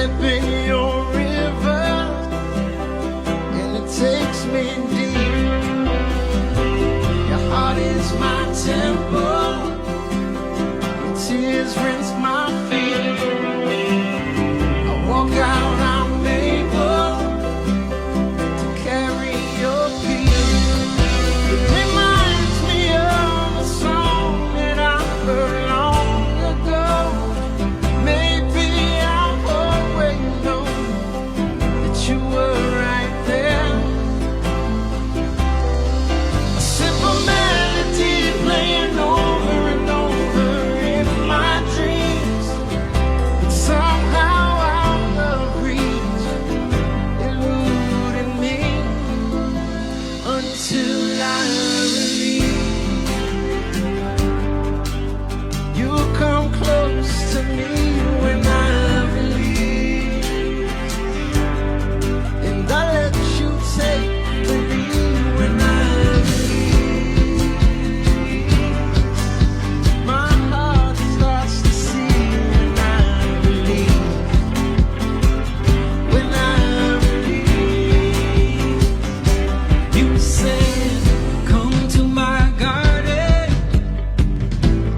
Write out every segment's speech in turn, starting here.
step in your river, and it takes me deep. Your heart is my temple, your tears rinse my feet. I walk out, I'm able to carry your peace. It reminds me of a song that I heard long ago. Maybe I've always known that you were right there. A simple melody playing over and over in my dreams. But somehow our love reached, eluding me until I release. You come close to me when I release, and I let you take the lead when I release. My heart starts to see when I release. When I release, you said, "Come to my garden,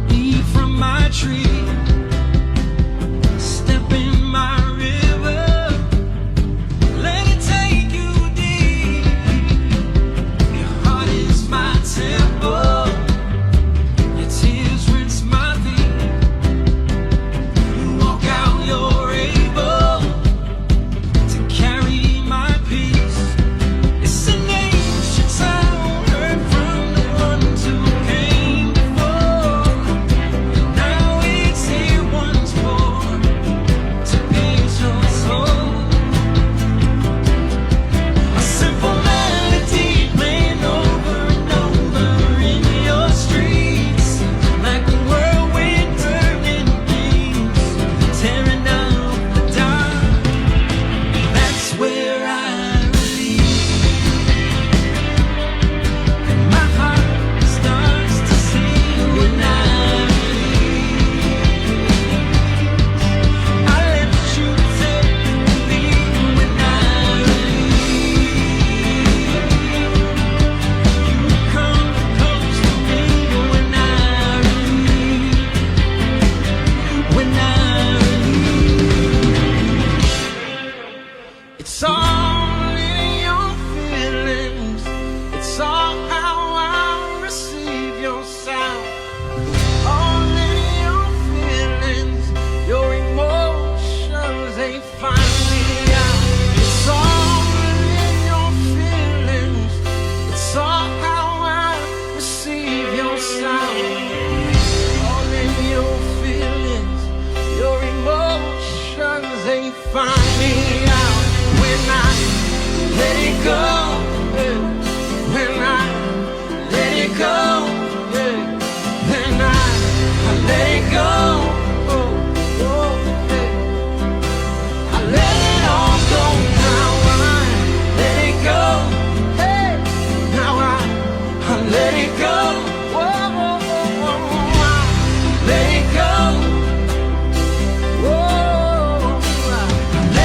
eat from my tree, step in my river, let it take you deep. Your heart is my temple, your tears rinse my feet. You walk out, you're able to carry my peace. It's an ancient sound heard from the ones who came before. Now it's here once more to pierce your soul. A simple melody playing over and over in your streets, like a whirlwind turning things, tearing up the dark. That's where I release, and my heart starts to sing when I release. I let you take the lead when I release. You come close to me when I release. When I release, it's all in your feelings. It's all how I receive your sound. All in your feelings, your emotions, they find me out. It's all in your feelings. It's all how I receive your sound. All in your feelings, your emotions, they find me out. When I let it go, when I let it go, when I let it go, I let it all go. Now I let it go. Hey, now I let it go. Whoa, I let it go. Whoa, I let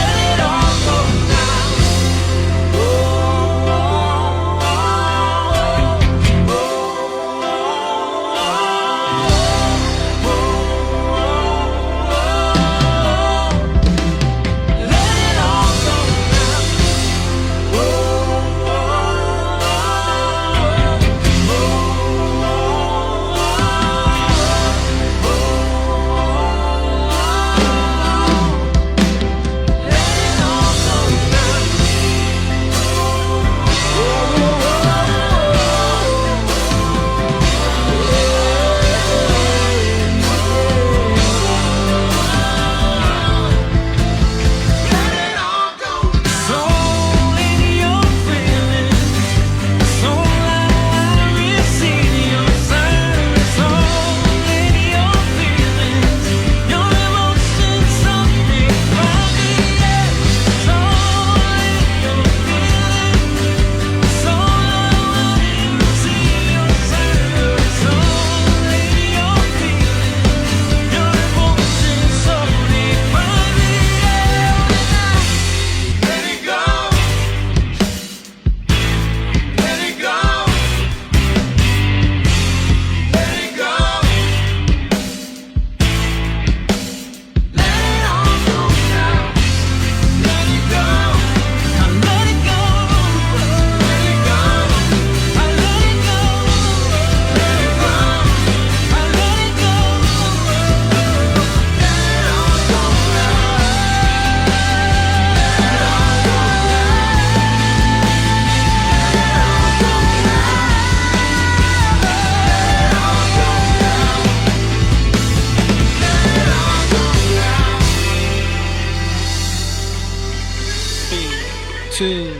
2,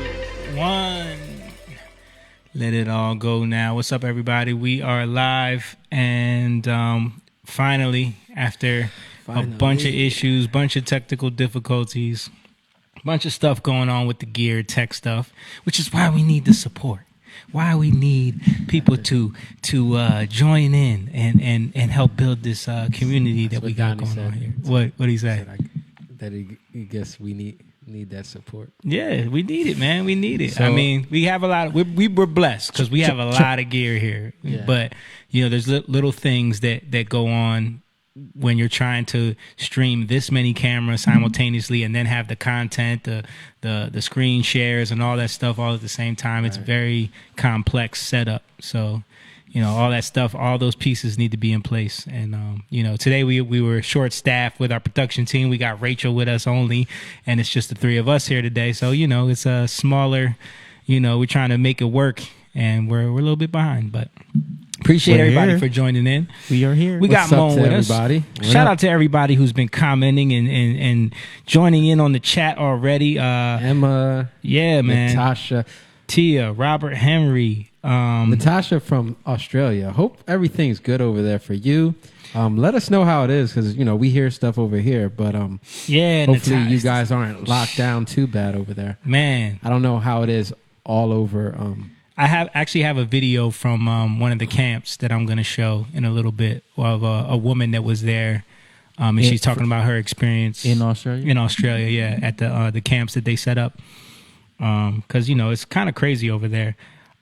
1. Let it all go now. What's up, everybody? We are live, and finally, after a bunch of issues, bunch of technical difficulties, bunch of stuff going on with the gear, tech stuff, which is why we need the support. Why we need people to join in and help build this community that we got going on here. What did he say? That he guess we need that support. Yeah, we need it, man. We need it. So, I mean, we have a lot of we're blessed because we have a lot of gear here. Yeah. But there's little things that go on when you're trying to stream this many cameras simultaneously and then have the content, the screen shares and all that stuff all at the same time. It's very complex setup. So, all that stuff, all those pieces need to be in place. And, today we were short staffed with our production team. We got Rachel with us only, and it's just the three of us here today. So, it's a smaller, we're trying to make it work, and we're a little bit behind, but appreciate everybody for joining in. We are here. We got Moan with us. Everybody? Shout out to everybody who's been commenting and joining in on the chat already. Emma, yeah, man. Natasha, Tia, Robert Henry, Natasha from Australia. Hope everything's good over there for you. Let us know how it is because we hear stuff over here, but yeah, hopefully Natasha, you guys aren't locked down too bad over there. Man, I don't know how it is all over. I actually have a video from one of the camps that I'm going to show in a little bit of a woman that was there, and she's talking about her experience in Australia. In Australia, yeah, at the camps that they set up, because it's kind of crazy over there.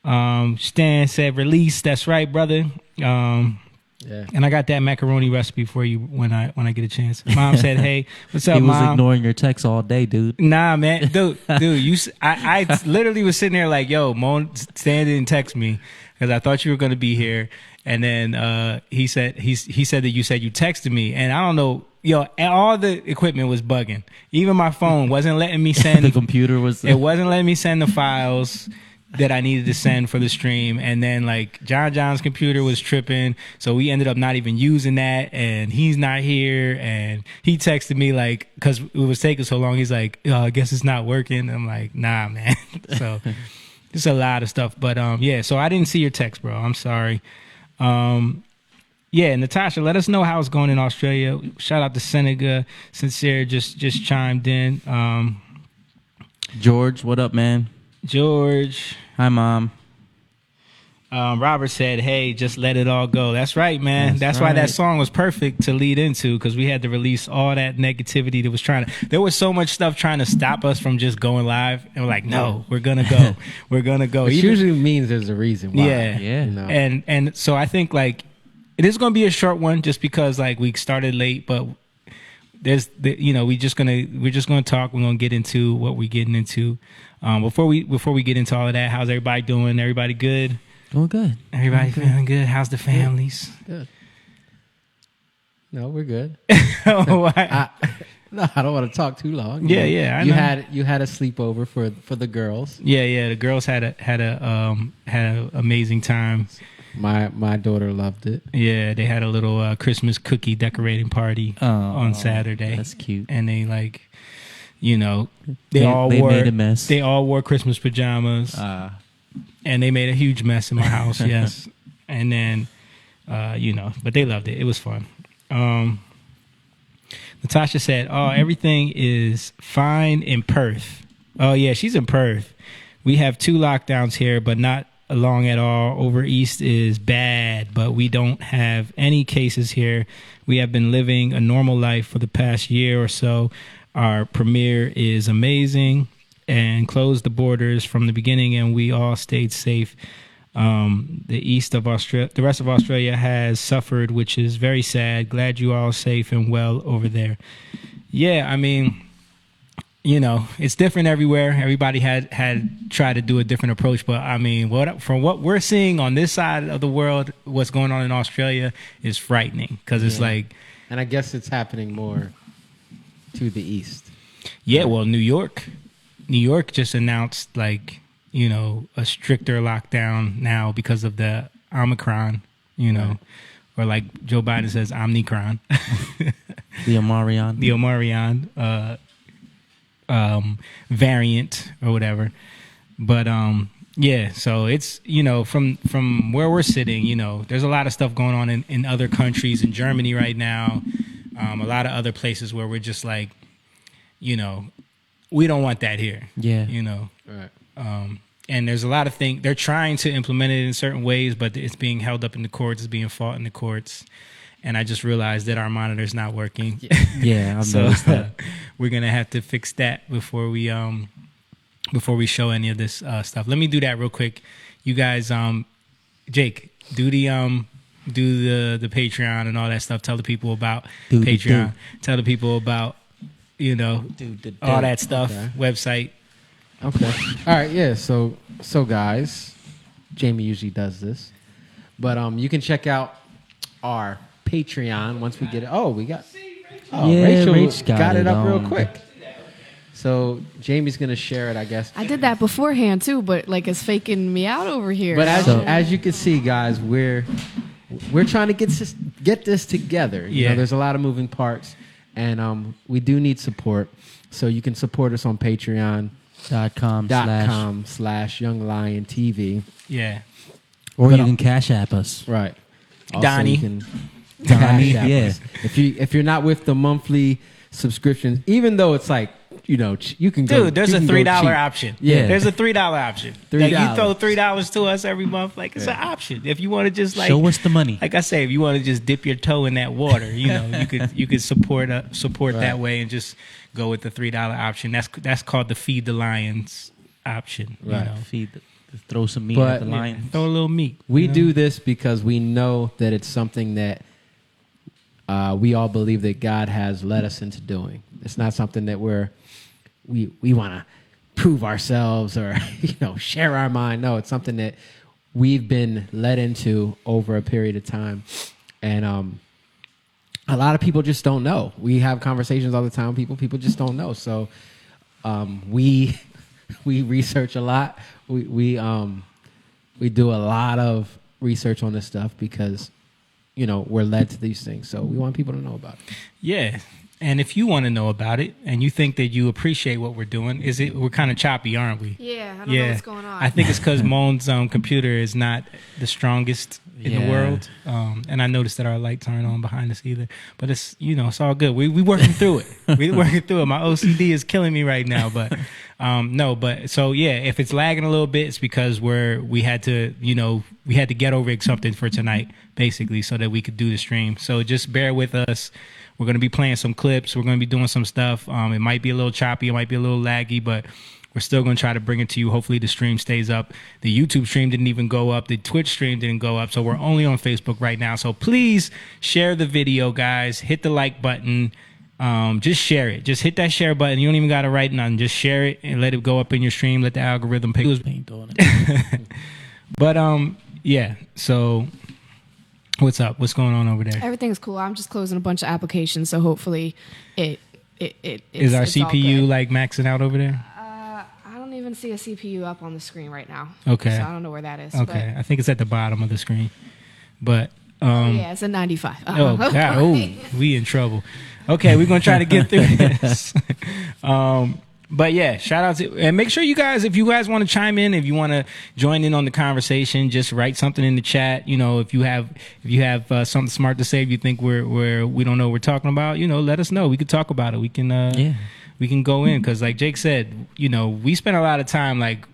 Stan said, "Release." That's right, brother. Yeah. And I got that macaroni recipe for you when I get a chance. Mom said, "Hey, what's up, He was Mom?" ignoring your texts all day, dude. Nah, man, dude, I literally was sitting there like, "Yo, Stan didn't text me because I thought you were gonna be here." And then he said that you said you texted me, and I don't know, all the equipment was bugging. Even my phone wasn't letting me send. The computer was. It wasn't letting me send the files that I needed to send for the stream, and then like John's computer was tripping, so we ended up not even using that, and he's not here, and he texted me like, because it was taking so long, he's like, I guess it's not working. I'm like, nah, man. So it's a lot of stuff, but so I didn't see your text, bro. I'm sorry. Natasha, let us know how it's going in Australia. Shout out to Seneca. Sincere just chimed in. George, what up, man? George. Hi, Mom. Robert said, "Hey, just let it all go." That's right, man. That's why that song was perfect to lead into, because we had to release all that negativity that was there was so much stuff trying to stop us from just going live, and we're like, no, we're gonna go. We're gonna go. It usually means there's a reason why. Yeah. And so I think like it is gonna be a short one just because like we started late, but we're just gonna talk. We're gonna get into what we're getting into. Before we get into all of that, how's everybody doing? Everybody good? Doing good. Everybody feeling good? How's the families? Good. No, we're good. Why? I don't want to talk too long. Yeah. You had a sleepover for the girls. Yeah. The girls had an amazing time. My daughter loved it. Yeah, they had a little Christmas cookie decorating party on Saturday. That's cute. And they like, they made a mess. They all wore Christmas pajamas, and they made a huge mess in my house. Yes, and then, but they loved it. It was fun. Natasha said, "Oh, everything is fine in Perth." Oh yeah, she's in Perth. We have 2 lockdowns here, but not long at all. Over east is bad, but we don't have any cases here. We have been living a normal life for the past year or so. Our premier is amazing and closed the borders from the beginning, and we all stayed safe. The rest of Australia has suffered, which is very sad. Glad you all safe and well over there. Yeah, I mean, it's different everywhere. Everybody had tried to do a different approach, but I mean, from what we're seeing on this side of the world, what's going on in Australia is frightening because it's like, and I guess it's happening more to the east. Yeah, well, New York just announced like, a stricter lockdown now because of the Omicron, or like Joe Biden says, Omnicron. The Omarion. The Omarion. variant or whatever. But yeah, so it's, from where we're sitting, there's a lot of stuff going on in other countries, in Germany right now, a lot of other places where we're just like, we don't want that here. Yeah. Right. And there's a lot of things they're trying to implement it in certain ways, but it's being held up in the courts, it's being fought in the courts. And I just realized that our monitor's not working. Yeah, I've So noticed that. we're gonna have to fix that before we show any of this stuff. Let me do that real quick. You guys, Jake, do the Patreon and all that stuff. Tell the people about Patreon. Tell the people about all that stuff. Okay. Website. Okay. All right. Yeah. So guys, Jamie usually does this, but you can check out our Patreon once we get it. Oh, we got. Oh, Yeah, Rachel Rach got it up real on. quick. So Jamie's gonna share it, I guess. I did that beforehand too, but like it's faking me out over here. But so. as you can see, guys, we're trying to get this together. You know, there's a lot of moving parts, and we do need support. So you can support us on Patreon.com/Young Lion TV. Yeah. Or you can Cash App us. Right. Also, Donnie. you can Donnie, Cash App yeah. us. If you're not with the monthly subscriptions, even though it's like, you can go. Dude, there's a $3 option. Yeah. There's a $3 option. $3. Like you throw $3 to us every month, like it's an option. If you want to just like Show us the money. Like I say, if you want to just dip your toe in that water, you could support that way and just go with the $3 option. That's called the Feed the Lions option. Right. Throw some meat But- at the lion. Throw a little meat. We do this because we know that it's something that we all believe that God has led us into doing. It's not something that we want to prove ourselves or share our mind. No, it's something that we've been led into over a period of time, and a lot of people just don't know. We have conversations all the time. People just don't know. So we research a lot. We do a lot of research on this stuff because we're led to these things. So we want people to know about it. Yeah. And if you want to know about it and you think that you appreciate what we're doing, we're kind of choppy, aren't we? Yeah, I don't know what's going on. I think it's because Moan's computer is not the strongest in the world. And I noticed that our lights aren't on behind us either. But it's, it's all good. We working through it. We working through it. My OCD is killing me right now. But if it's lagging a little bit, it's because we had to get over something for tonight, basically, so that we could do the stream. So just bear with us. We're going to be playing some clips. We're going to be doing some stuff. It might be a little choppy. It might be a little laggy, but we're still going to try to bring it to you. Hopefully the stream stays up. The YouTube stream didn't even go up. The Twitch stream didn't go up. So we're only on Facebook right now. So please share the video, guys. Hit the like button. Just share it. Just hit that share button. You don't even got to write nothing. Just share it and let it go up in your stream. Let the algorithm pick it. But yeah. So what's up? What's going on over there? Everything's cool. I'm just closing a bunch of applications, so hopefully it Is our it's all CPU good. like maxing out over there? I don't even see a CPU up on the screen right now. Okay. So I don't know where that is. Okay. I think it's at the bottom of the screen. But Yeah, it's a 95. oh god, we in trouble. Okay, we're gonna try to get through this. But yeah, shout out to, and make sure you guys, if you guys want to chime in, if you want to join in on the conversation, just write something in the chat. If you have something smart to say, if you think we don't know what we're talking about, let us know. We could talk about it. We can we can go in, because like Jake said, we spend a lot of time like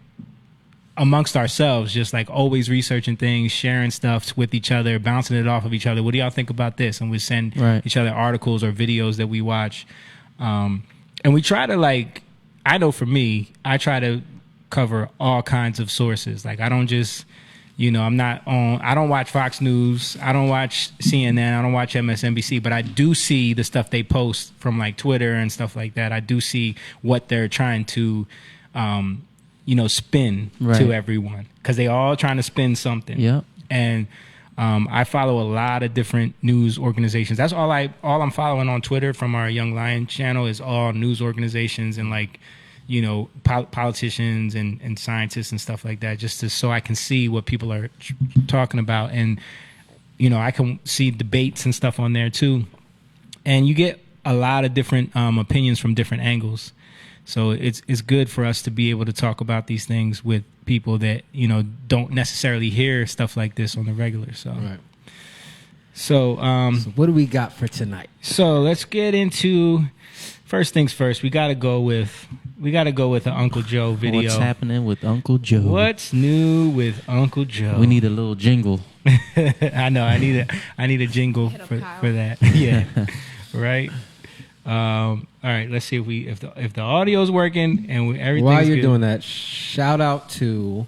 amongst ourselves, just like always researching things, sharing stuff with each other, bouncing it off of each other. What do y'all think about this? And we send each other articles or videos that we watch, and we try to I know for me, I try to cover all kinds of sources. Like I don't just, I don't watch Fox News. I don't watch CNN. I don't watch MSNBC, but I do see the stuff they post from like Twitter and stuff like that. I do see what they're trying to, spin to everyone, because they all trying to spin something. Yeah. And I follow a lot of different news organizations. That's all I'm following on Twitter from our Young Lion channel is all news organizations and politicians and scientists and stuff like that, so I can see what people are talking about. And, I can see debates and stuff on there too. And you get a lot of different opinions from different angles. So it's good for us to be able to talk about these things with people that, you know, don't necessarily hear stuff like this on the regular. So, Right. so, So what do we got for tonight? so let's get into first things first. We got to go with the Uncle Joe video. What's happening with Uncle Joe? What's new with Uncle Joe? We need a little jingle. I know. I need a jingle Hit up for Kyle. that. Yeah. Right. All right. Let's see if the audio's working and everything's While you're good. doing that, shout out to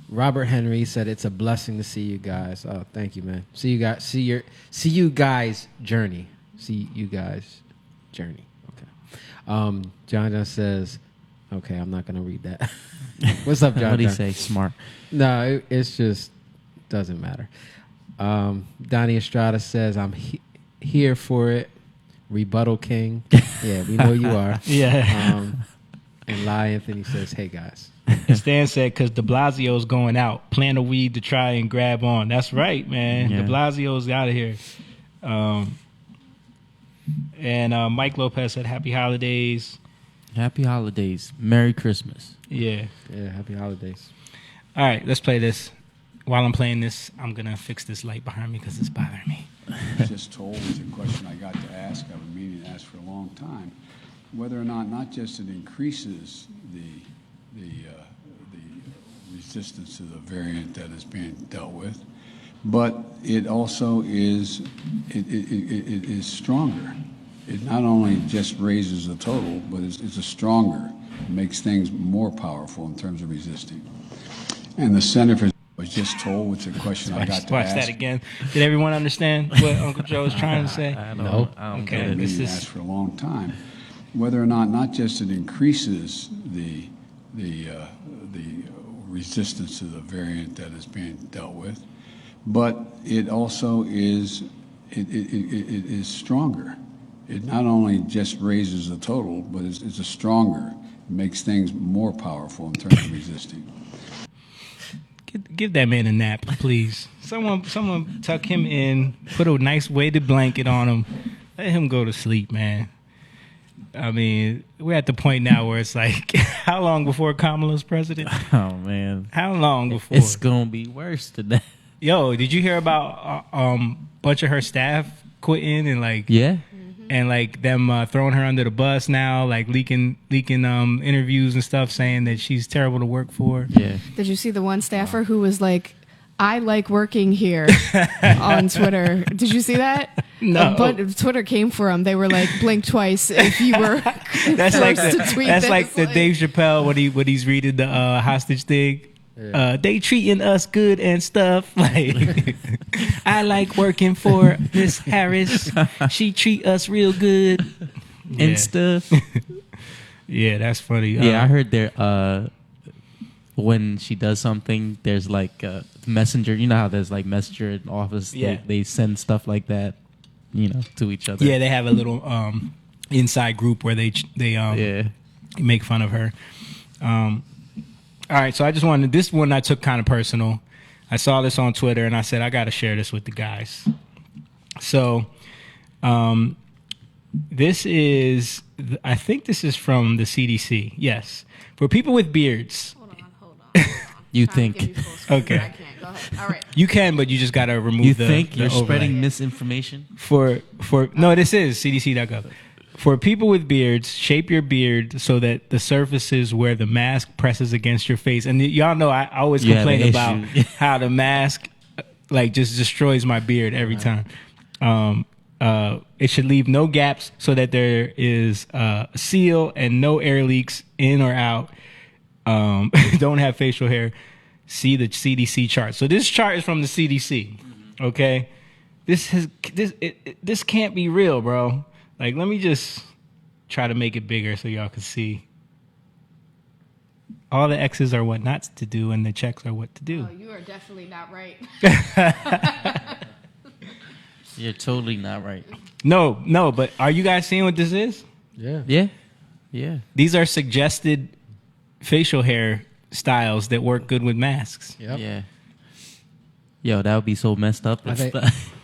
Robert Henry. Said it's a blessing to see you guys. Oh, thank you, man. See you guys. See you guys journey. See you guys journey. Okay. John says, okay, I'm not gonna read that. What's up, John? What do you say? Smart. No, it's just doesn't matter. Donnie Estrada says, I'm here for it. Rebuttal King. Yeah, we know you are. Yeah. And Lie Anthony says, hey, guys. Stan said, because de Blasio's going out. Plant a weed to try and grab on. That's right, man. Yeah. De Blasio's out of here. And Mike Lopez said, happy holidays. Happy holidays. Merry Christmas. Yeah. Yeah, happy holidays. All right, let's play this. While I'm playing this, I'm going to fix this light behind me because it's bothering me. Just told was a question I got to ask. I've been meaning to ask for a long time. Whether or not just it increases the resistance to the variant that is being dealt with, but it also is it is stronger. It not only just raises the total, but it's a stronger. It makes things more powerful in terms of resisting. And the Center for was just told, which is a question I got to Watch ask. that again. Did everyone understand what Uncle Joe is trying to say? I No. don't Okay. get it. This This is- asked for a long time. Whether or not just it increases the resistance to the variant that is being dealt with, but it also is it is stronger. It not only just raises the total, but it's a stronger. It makes things more powerful in terms of resisting. Give that man a nap, please. Someone tuck him in, put a nice weighted blanket on him, let him go to sleep, man. I mean, we're at the point now where it's like, how long before Kamala's president? Oh, man. How long before? It's going to be worse than that. Yo, did you hear about bunch of her staff quitting and like Yeah? and like them throwing her under the bus now, like leaking interviews and stuff, saying that she's terrible to work for. Yeah. Did you see the one staffer who was like, I like working here on Twitter? Did you see that? No. But Twitter came for him. They were like, blink twice if you were That's like first to tweet that's this. like the Dave Chappelle when he's reading the hostage thing. They treating us good and stuff. Like, I like working for Miss Harris. She treat us real good And stuff. Yeah, that's funny. Yeah, I heard there, when she does something, there's like messenger. You know how there's like messenger in office? Yeah. They send stuff like that, you know, to each other. Yeah, they have a little inside group where they Yeah. make fun of her. All right, so I just wanted, this one I took kind of personal. I saw this on Twitter and I said, I got to share this with the guys. So this is, I think this is from the CDC. Yes. For people with beards, Hold on. You Trying to think- give you full screen, Okay. but I can't. Go ahead. All right. you can, but you just got to remove You the think the you're overlay. spreading misinformation? For no, this is cdc.gov. For people with beards, shape your beard so that the surfaces where the mask presses against your face. And y'all know I always You have complain an about issue. how the mask like just destroys my beard every time. It should leave no gaps so that there is a seal and no air leaks in or out. Don't have facial hair. See the CDC chart. So this chart is from the CDC. Okay, this can't be real, bro. Like, let me just try to make it bigger so y'all can see. All the X's are what not to do, and the checks are what to do. Oh, you are definitely not right. You're totally not right. No, but are you guys seeing what this is? Yeah. Yeah. Yeah. These are suggested facial hair styles that work good with masks. Yep. Yeah. Yo, that would be so messed up I think-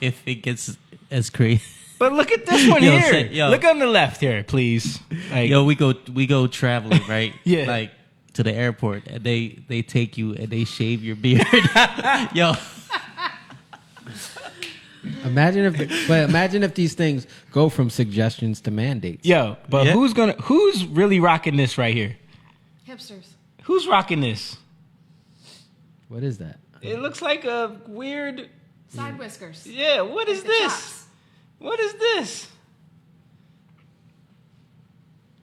if it gets as crazy. But look at this one Yo, here. say- yo. Look on the left here, please. Like, Yo, we go traveling, right? Yeah. Like to the airport, and they take you and they shave your beard. Yo, Imagine if these things go from suggestions to mandates. yo, but Yeah. who's really rocking this right here? Hipsters. Who's rocking this? What is that? It looks like a weird. Side whiskers. Yeah, what is The this? chops. What is this?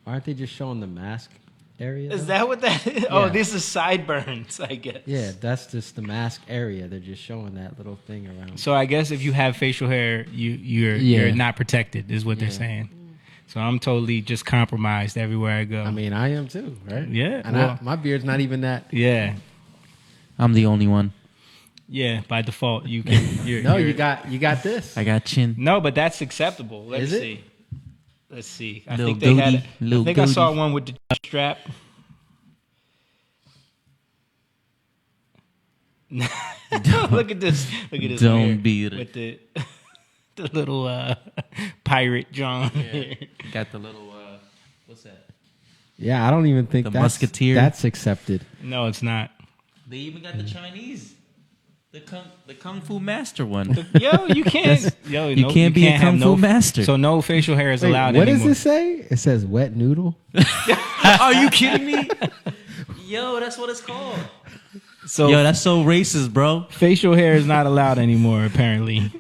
Aren't they just showing the mask area? Is though? that what that is? Oh, Yeah. this is sideburns, I guess. Yeah, that's just the mask area. They're just showing that little thing around. So I guess if you have facial hair, you're Yeah. not protected, is what they're Yeah. saying. So I'm totally just compromised everywhere I go. I mean, I am too, right? Yeah, And well- my beard's not even that. yeah, I'm the only one. yeah. By default, you can. No, you got this. I got chin. No, but that's acceptable. Let's Is it? see. Let's see. I Lil think they had. Goody, Lil I think I saw Goody. one with the strap. Look at this. Look at this. Don't one here beat it. with the the little pirate John. Got the little what's that? Yeah, I don't even think The that's, musketeer? that's accepted. No, it's not. They even got the Chinese, the kung fu master one. Yo, you can't. Yo, You can't be a have kung fu master. So no facial hair is Wait, allowed what anymore. does it say? It says wet noodle. Are you kidding me? Yo, that's what it's called. So Yo, that's so racist, bro. facial hair is not allowed anymore. Apparently,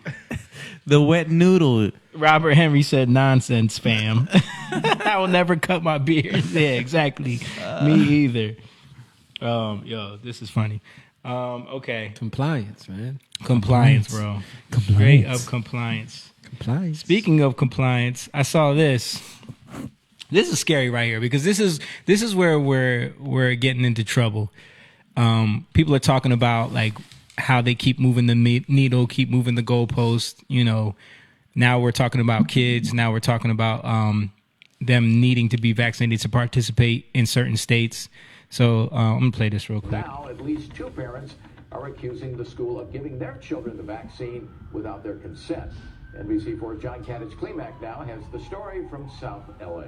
The wet noodle. Robert Henry said, "Nonsense, fam. I will never cut my beard." Yeah, exactly. Me either. Yo, this is funny. Okay, Compliance, man. compliance, bro. Straight up compliance. Compliance. Speaking of compliance, I saw this. This is scary right here because this is where we're getting into trouble. People are talking about like how they keep moving the needle, keep moving the goalpost. You know, now we're talking about kids. Now we're talking about them needing to be vaccinated to participate in certain states. So I'm gonna play this real quick. Now, at least two parents are accusing the school of giving their children the vaccine without their consent. NBC4's John Kadich Klimak now has the story from South LA.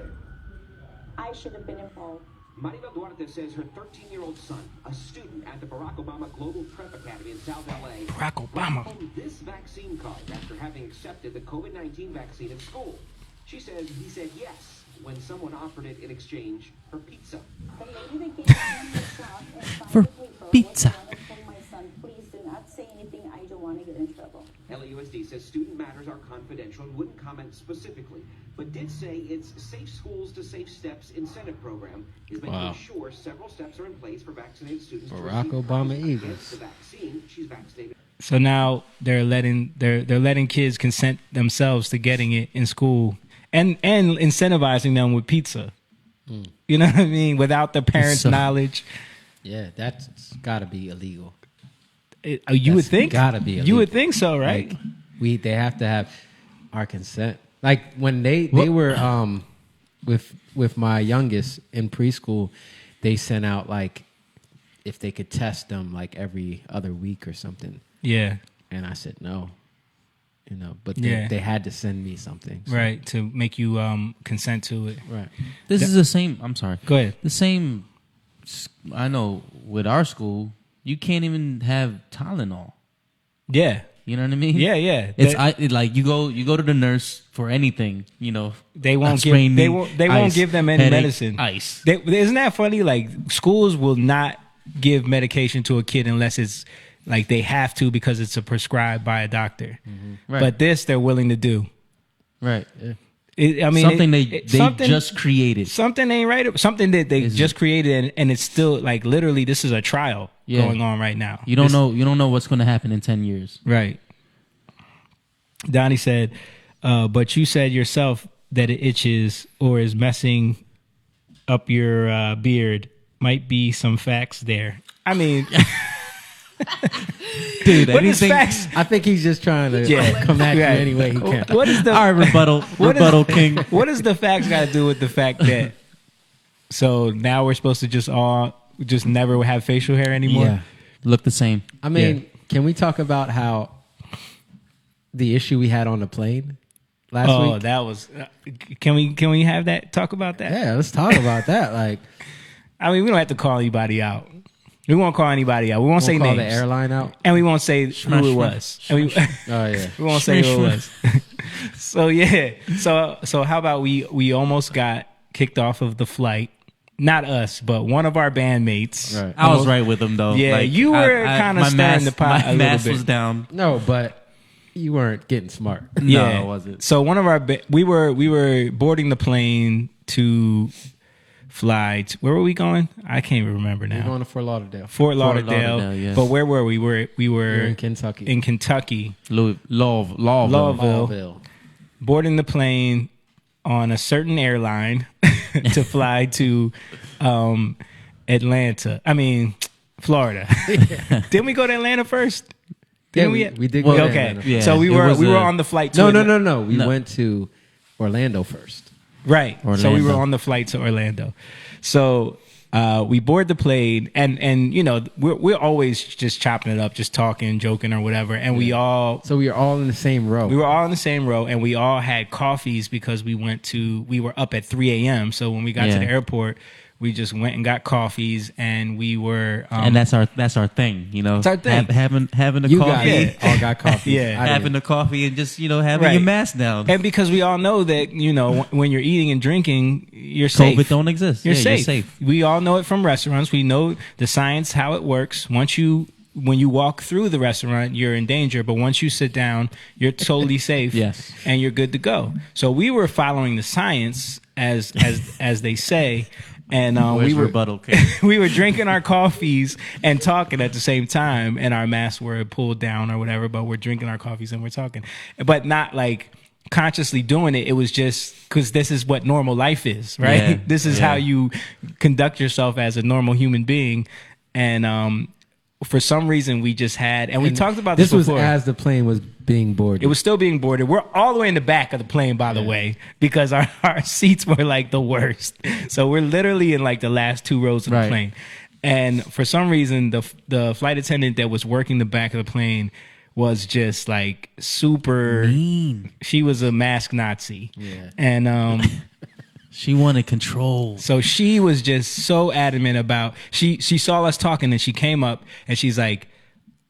I should have been involved. Maribel Duarte says her 13-year-old son, a student at the Barack Obama Global Prep Academy in South LA, Barack Obama. brought home this vaccine card after having accepted the COVID-19 vaccine at school. She says he said yes when someone offered it in exchange for pizza. The lady that gave me the shot and signed For the paper pizza. was the one that told my son, please do not say anything. I don't want to get in trouble. LAUSD says student matters are confidential and wouldn't comment specifically, but did say its Safe Schools to Safe Steps incentive program is making Wow. sure several steps are in place for vaccinated students to Barack receive Obama prizes Eagles. against the vaccine. She's vaccinated. So now they're letting kids consent themselves to getting it in school and incentivizing them with pizza. You know what I mean? Without the parents' So- knowledge. Yeah, that's got to be illegal. You would That's think. gotta be You would illegal. think so, right? Like they have to have our consent. Like when they were with my youngest in preschool, they sent out like if they could test them like every other week or something. Yeah. And I said no. You know, but Yeah. they had to send me something. So- Right. To make you consent to it. Right. This is the same. I'm sorry. Go ahead. The same. I know with our school, you can't even have Tylenol. Yeah. You know what I mean? Yeah, yeah. It's That- like you go to the nurse for anything. You know, They won't a give sprained they knee, won't ice, give them any headache, medicine. Ice. Isn't that funny? Like schools will not give medication to a kid unless it's like they have to because it's prescribed by a doctor. Right. But this they're willing to do. Right. Something they just created. Something ain't right. Something that they just created, and it's still like literally this is a trial Yeah. going on right now. You don't know. You don't know what's going to happen in 10 years. Right. Donnie said, but you said yourself that it itches or is messing up your beard. Might be some facts there. I mean, Dude, what is anything. facts? I think he's just trying to Yeah. come at you Right. any way he can. What is the All right, rebuttal. What is- rebuttal king. What does the facts got to do with the fact that? So now we're supposed to just never have facial hair anymore. Yeah. Look the same. I mean, Yeah. can we talk about how the issue we had on the plane? last week. that was. Can we have that? Talk about that. Yeah, let's talk about that. Like, I mean, we don't have to call anybody out. We won't call anybody out. We won't say call names. the airline out. And we won't say who it was. And we, Oh yeah. we won't say who it was. So yeah. So how about we almost got kicked off of the flight. Not us, but one of our bandmates. Right. I was right with him though. Yeah, you were kind of my stirring the pot a My little mask bit. was down. No, but you weren't getting smart. No, I wasn't. So one of our we were boarding the plane to fly to, where were we going? I can't even remember now. We're going to Fort Lauderdale. Fort Lauderdale. Lauderdale, yes. But where were we? We were We're in Kentucky. In Kentucky. Lawville. Lawville. Boarding the plane on a certain airline to fly to Florida. Didn't we go to Atlanta first? Yeah, Didn't we did go to okay. Atlanta. Yeah, So we it were was on the flight to No. We went to Orlando first. Right. So we were Orlando. on the flight to Orlando. So we board the plane, and you know we're always just chopping it up, just talking, joking, or whatever. And we So we were all in the same row. were all in the same row, and we all had coffees because we were up at 3 a.m. So when we got to Yeah. the airport, we just went and got coffees, and we were And that's our thing, you know. It's our thing. Having a you coffee. guys all got coffee. Yeah. I Having didn't. a coffee and just, having Right. your mask down. and because we all know that when you're eating and drinking, you're safe. COVID don't exist. You're Yeah, safe. We all know it from restaurants. We know the science, how it works. When you walk through the restaurant, you're in danger. But once you sit down, you're totally safe. Yes. And you're good to go. So we were following the science as they say. And Where's we were rebuttal, Kate? we were drinking our coffees and talking at the same time, and our masks were pulled down or whatever, but we're drinking our coffees and we're talking. But not like consciously doing it. It was just because this is what normal life is, right? Yeah, This is yeah. how you conduct yourself as a normal human being. And for some reason, we just had, and we talked about this was before. as the plane was being boarded. It was still being boarded. We're all the way in the back of the plane, by the way, because our seats were like the worst. So we're literally in like the last two rows of the Right. plane. And for some reason, the flight attendant that was working the back of the plane was just like super Mean. She was a mask Nazi. Yeah. And She wanted control. so she was just so adamant about she saw us talking, and she came up and she's like,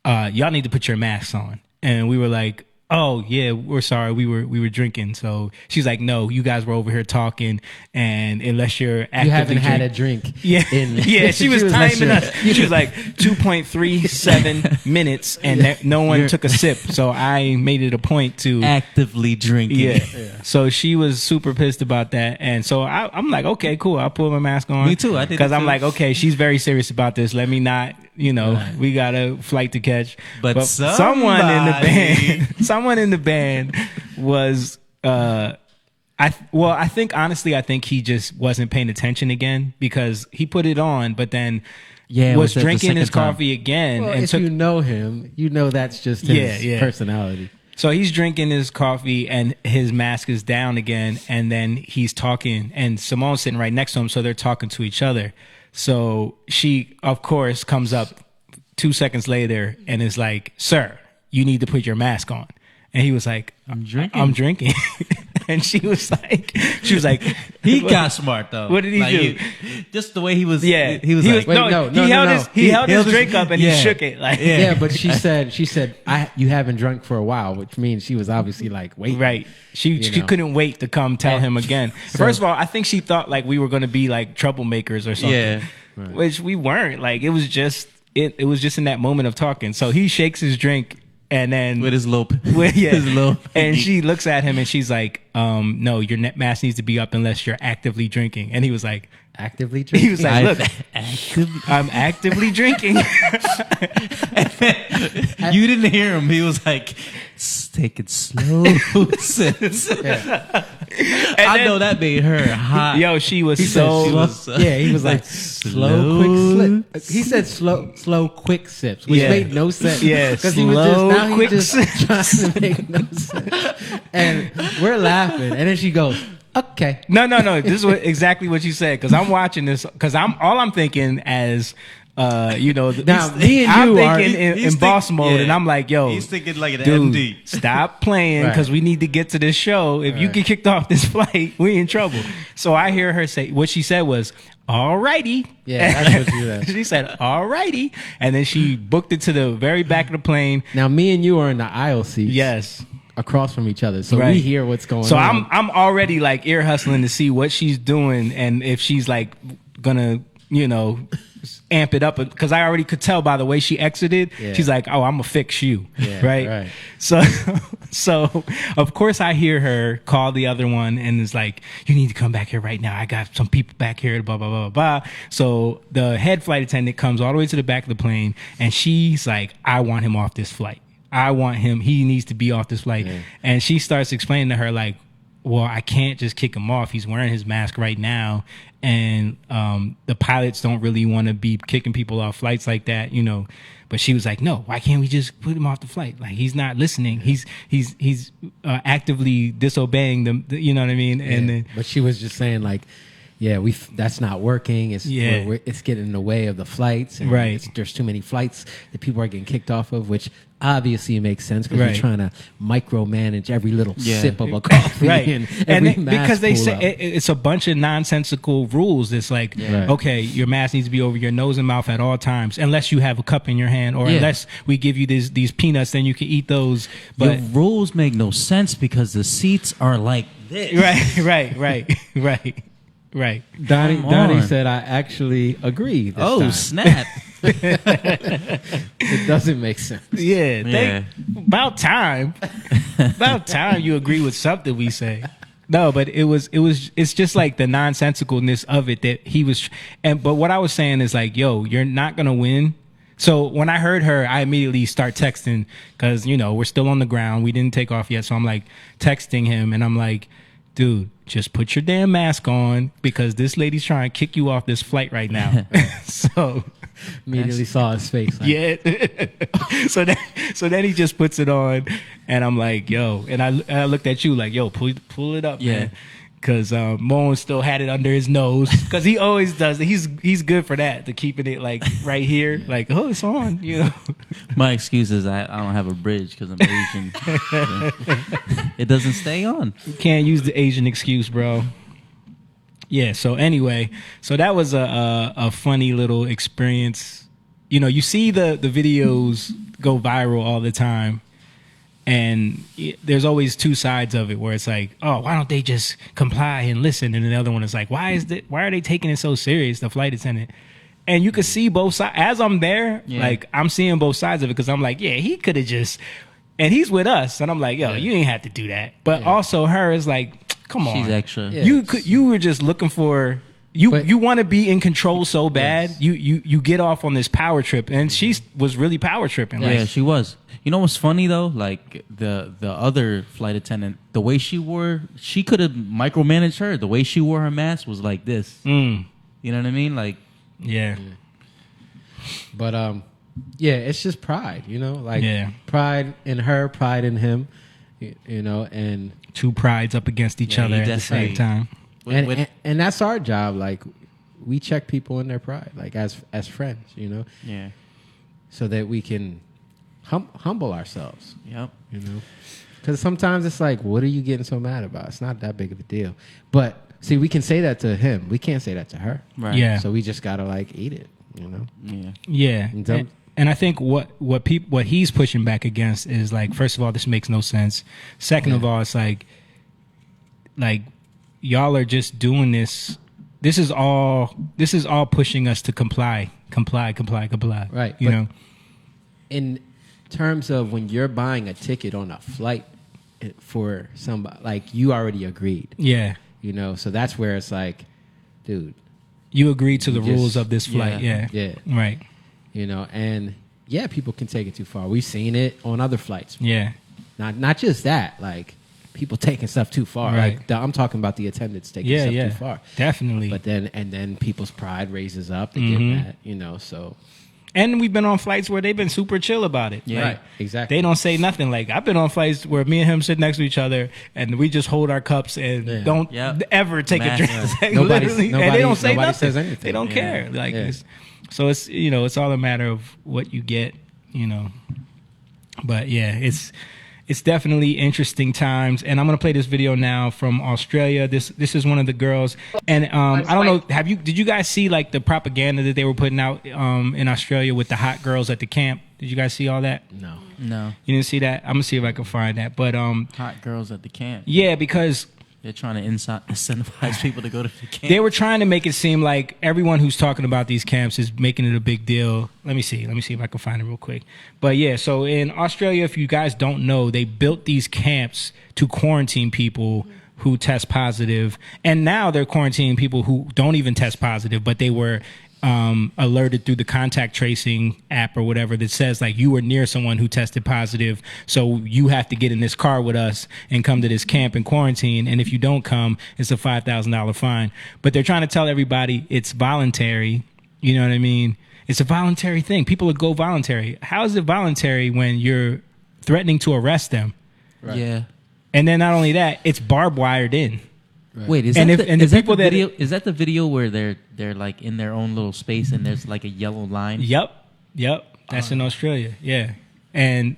y'all need to put your masks on. And we were like, oh yeah, we're sorry, we were drinking. So she's like, no, you guys were over here talking, and unless you're actively you haven't had a drink- drink. yeah, in- yeah. She was timing us. She was like 2.37 minutes, and no one took a sip. So I made it a point to Actively drinking. yeah. So she was super pissed about that, and so I'm like, okay, cool. I'll put my mask on. Me too, I did because it I'm too. like, okay, she's very serious about this. Let me not, we got a flight to catch. But someone in the somebody- band, someone in the band was, I think he just wasn't paying attention again, because he put it on, but then Yeah, it was was the drinking his second time. coffee again, Well, and if took you know him, you know that's just his Yeah. personality. So he's drinking his coffee and his mask is down again, and then he's talking, and Simone's sitting right next to him, so they're talking to each other. So she, of course, comes up 2 seconds later and is like, "Sir, you need to put your mask on." And he was like, "I'm drinking." And she was like, He got smart though. What did he do? Just the way he was. Yeah, he was like, Wait, no, he held no. his he held his drink up and he yeah. shook it like Yeah, but she said, you haven't drunk for a while, which means she was obviously like, wait. Right. She know. couldn't wait to come tell him again. So- First of all, I think she thought like we were going to be like troublemakers or something. Yeah. Which we weren't. Like it was just it was just in that moment of talking. So he shakes his drink and then with his little, his little, and she looks at him and she's like, no, your mask needs to be up unless you're actively drinking. And he was like, Actively drinking? he was like, look, I'm actively drinking. You didn't hear him. He was like, take it slow. I know that made her hot. Yo, she was He so said yeah, he was like, slow, quick slip. He said slow, quick sips, which Yeah. made no sense. Yeah, because he was slow, just, now quick he just trying to make no sense. And we're laughing. And then she goes, okay. No. This is exactly what you said, because I'm watching this, because all I'm thinking as You know, Now, me and I'm you are- thinking in boss mode, and I'm like, yo, he's thinking like an dude, MD. stop playing Right. because we need to get to this show. If you Right. get kicked off this flight, we in trouble. So I hear her say, what she said was, all righty. Yeah, that's what she said. She said, all righty. And then she booked it to the very back of the plane. Now, me and you are in the aisle seats. Yes. Across from each other, so Right. we hear what's going So on. I'm already like ear hustling to see what she's doing and if she's like gonna, you know, amp it up because I already could tell by the way she exited. Yeah. She's like, "Oh, I'm gonna fix you," Yeah, right? right. So of course I hear her call the other one and is like, "You need to come back here right now. I got some people back here." Blah blah blah blah blah. So the head flight attendant comes all the way to the back of the plane and she's like, "I want him off this flight. I want him. He needs to be off this flight." Yeah. And she starts explaining to her like, well, I can't just kick him off. He's wearing his mask right now. And the pilots don't really want to be kicking people off flights like that, you know. But she was like, no, why can't we just put him off the flight? Like, he's not listening. He's actively disobeying them. You know what I mean? And then, but she was just saying like, yeah, that's not working. It's it's getting in the way of the flights. And Right. there's too many flights that people are getting kicked off of, which obviously makes sense because Right. you're trying to micromanage every little Yeah. sip of a coffee. right. And And every because they mask say pull-up. it's a bunch of nonsensical rules. It's like, Right. okay, your mask needs to be over your nose and mouth at all times, unless you have a cup in your hand, or Yeah. unless we give you these peanuts, then you can eat those. But Your rules make no sense because the seats are like this. right. Donnie Come Donnie on. said, I actually agree. This Oh time. snap! It doesn't make sense. Yeah, Yeah. about time. About time you agree with something we say. No, but it's just like the nonsensicalness of it that he was, but what I was saying is like, yo, you're not gonna win. So when I heard her, I immediately start texting because, you know, we're still on the ground. We didn't take off yet. So I'm like texting him and I'm like, dude, just put your damn mask on because this lady's trying to kick you off this flight right now. So Immediately saw his face. Like, yeah. so then he just puts it on and I'm like, yo, and I looked at you like, yo, pull it up, Yeah. man. Because Moan still had it under his nose because he always does it. He's good for that, to keeping it like right here, like, oh, it's on, you know. My excuse is I don't have a bridge because I'm Asian. It doesn't stay on. You can't use the Asian excuse, bro. Yeah. So anyway, so that was a funny little experience. You know, you see the videos go viral all the time. And there's always two sides of it where it's like, oh, why don't they just comply and listen? And the other one is like, why are they taking it so serious, the flight attendant? And you could see both sides. As I'm there, Yeah. like, I'm seeing both sides of it because I'm like, yeah, he could have just, and he's with us. And I'm like, yo, you ain't have to do that. But also her is like, come on. She's extra. Yeah. You were just looking for, you want to be in control so bad. Yes. You get off on this power trip. And she was really power tripping. Yeah, Like, she was. You know what's funny though? Like the other flight attendant, the way she could have micromanaged her. The way she wore her mask was like this. You know what I mean? Like, yeah. But yeah, it's just pride, you know, like Yeah. pride in her, pride in him, you know, and Two prides up against each Yeah, other you at the same definitely- time. and that's our job. Like we check people in their pride, like as friends, you know, yeah, so that we can humble ourselves, yep. you know, because sometimes it's like, what are you getting so mad about? It's not that big of a deal. But see, we can say that to him. We can't say that to her. Right. Yeah. So we just gotta like eat it, you know. Yeah. Yeah. And some- And I think what he's pushing back against is like, first of all, this makes no sense. Second of all, it's like y'all are just doing this. This is all pushing us to comply. Right. You But know? in terms of when you're buying a ticket on a flight for somebody, like you already agreed, Yeah. you know, so that's where it's like, dude, You agree to the Just- rules of this flight. Yeah. yeah. Right. you know, and yeah, people can take it too far. We've seen it on other flights. Yeah. Not just that, like people taking stuff too far. Right. Like I'm talking about the attendants taking Yeah. stuff Yeah. too far. Definitely. But then people's pride raises up. They Mhm. get mad, you know. So And we've been on flights where they've been super chill about it. Yeah. Like, right, exactly. they don't say nothing. Like, I've been on flights where me and him sit next to each other and we just hold our cups and Yeah. don't Yep. ever take Man, a drink. yeah. Like, Nobody's- literally. And nobody- they don't say nobody nothing. says anything. They don't Yeah. care. Like, Yeah. So it's it's all a matter of what you get, But yeah, it's definitely interesting times, and I'm gonna play this video now from Australia. This is one of the girls, and I don't know. Did you guys see like the propaganda that they were putting out in Australia with the hot girls at the camp? Did you guys see all that? No. You didn't see that? I'm gonna see if I can find that. But Hot girls at the camp. yeah, because They're trying to incentivize people to go to the camp. they were trying to make it seem like everyone who's talking about these camps is making it a big deal. Let me see if I can find it real quick. But yeah, so in Australia, if you guys don't know, they built these camps to quarantine people who test positive, and now they're quarantining people who don't even test positive, but they were alerted through the contact tracing app or whatever that says like you were near someone who tested positive, so you have to get in this car with us and come to this camp and quarantine, and if you don't come, it's a $5,000 fine. But they're trying to tell everybody it's voluntary. You know what I mean? It's a voluntary thing. People would go voluntary. How is it voluntary when you're threatening to arrest them? Right. Yeah. And then not only that, it's barbed wired in. Right. Wait, is And that if- the, and the is that people the that- video? Is that the video where they're like in their own little space and there's like a yellow line? Yep. That's in Australia. Yeah. And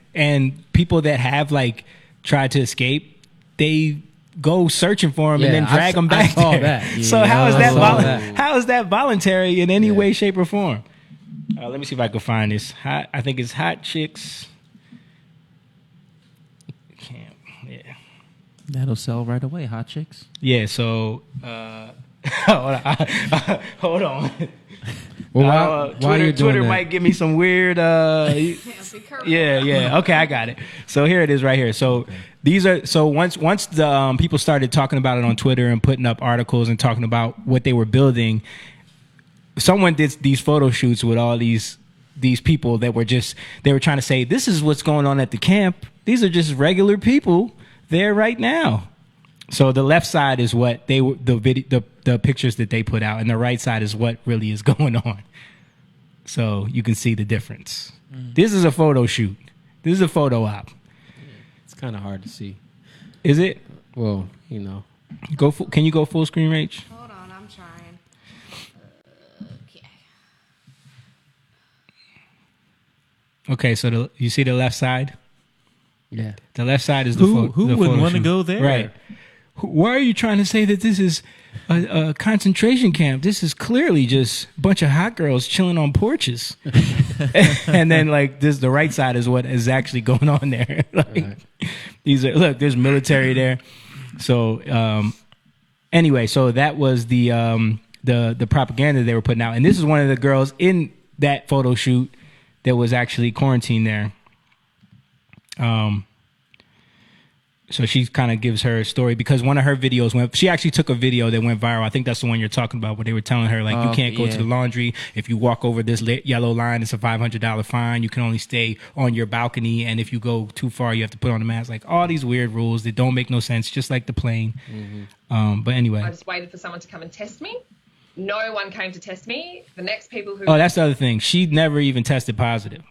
people that have like tried to escape, they go searching for them and Yeah, then drag them I back saw there. that. So Yeah, how is I that, saw that. how is that voluntary in any Yeah. way, shape, or form? Let me see if I can find this. I think it's Hot Chicks Camp. Yeah. That'll sell right away. Hot chicks. Yeah. So hold on. Well, while you're doing Twitter that, might give me some weird. Yeah. Okay, I got it. So here it is, right here. So these are once the people started talking about it on Twitter and putting up articles and talking about what they were building, someone did these photo shoots with all these people that were they were trying to say this is what's going on at the camp. These are just regular people there right now. So the left side is what the pictures that they put out, and the right side is what really is going on. So you can see the difference. This is a photo shoot. This is a photo op. it's kind of hard to see. Is it? Well, Can you go full screen, Rach? Hold on, I'm trying. Okay. Okay, so you see the left side? yeah. The left side is the Who the wouldn't photo wanna shoot. go there? Right. Why are you trying to say that this is a concentration camp? This is clearly just a bunch of hot girls chilling on porches. And then like the right side is what is actually going on there. Like there's military there. So anyway, so that was the propaganda they were putting out. And this is one of the girls in that photo shoot that was actually quarantined there. So she kind of gives her story because one of her videos she actually took a video that went viral. I think that's the one you're talking about, where they were telling her, like, you can't go to the laundry. If you walk over this yellow line, it's a $500 fine. You can only stay on your balcony. And if you go too far, you have to put on a mask. Like all these weird rules that don't make no sense, just like the plane. But anyway. I just waited for someone to come and test me. No one came to test me. The next people who... Oh, that's the other thing. She never even tested positive.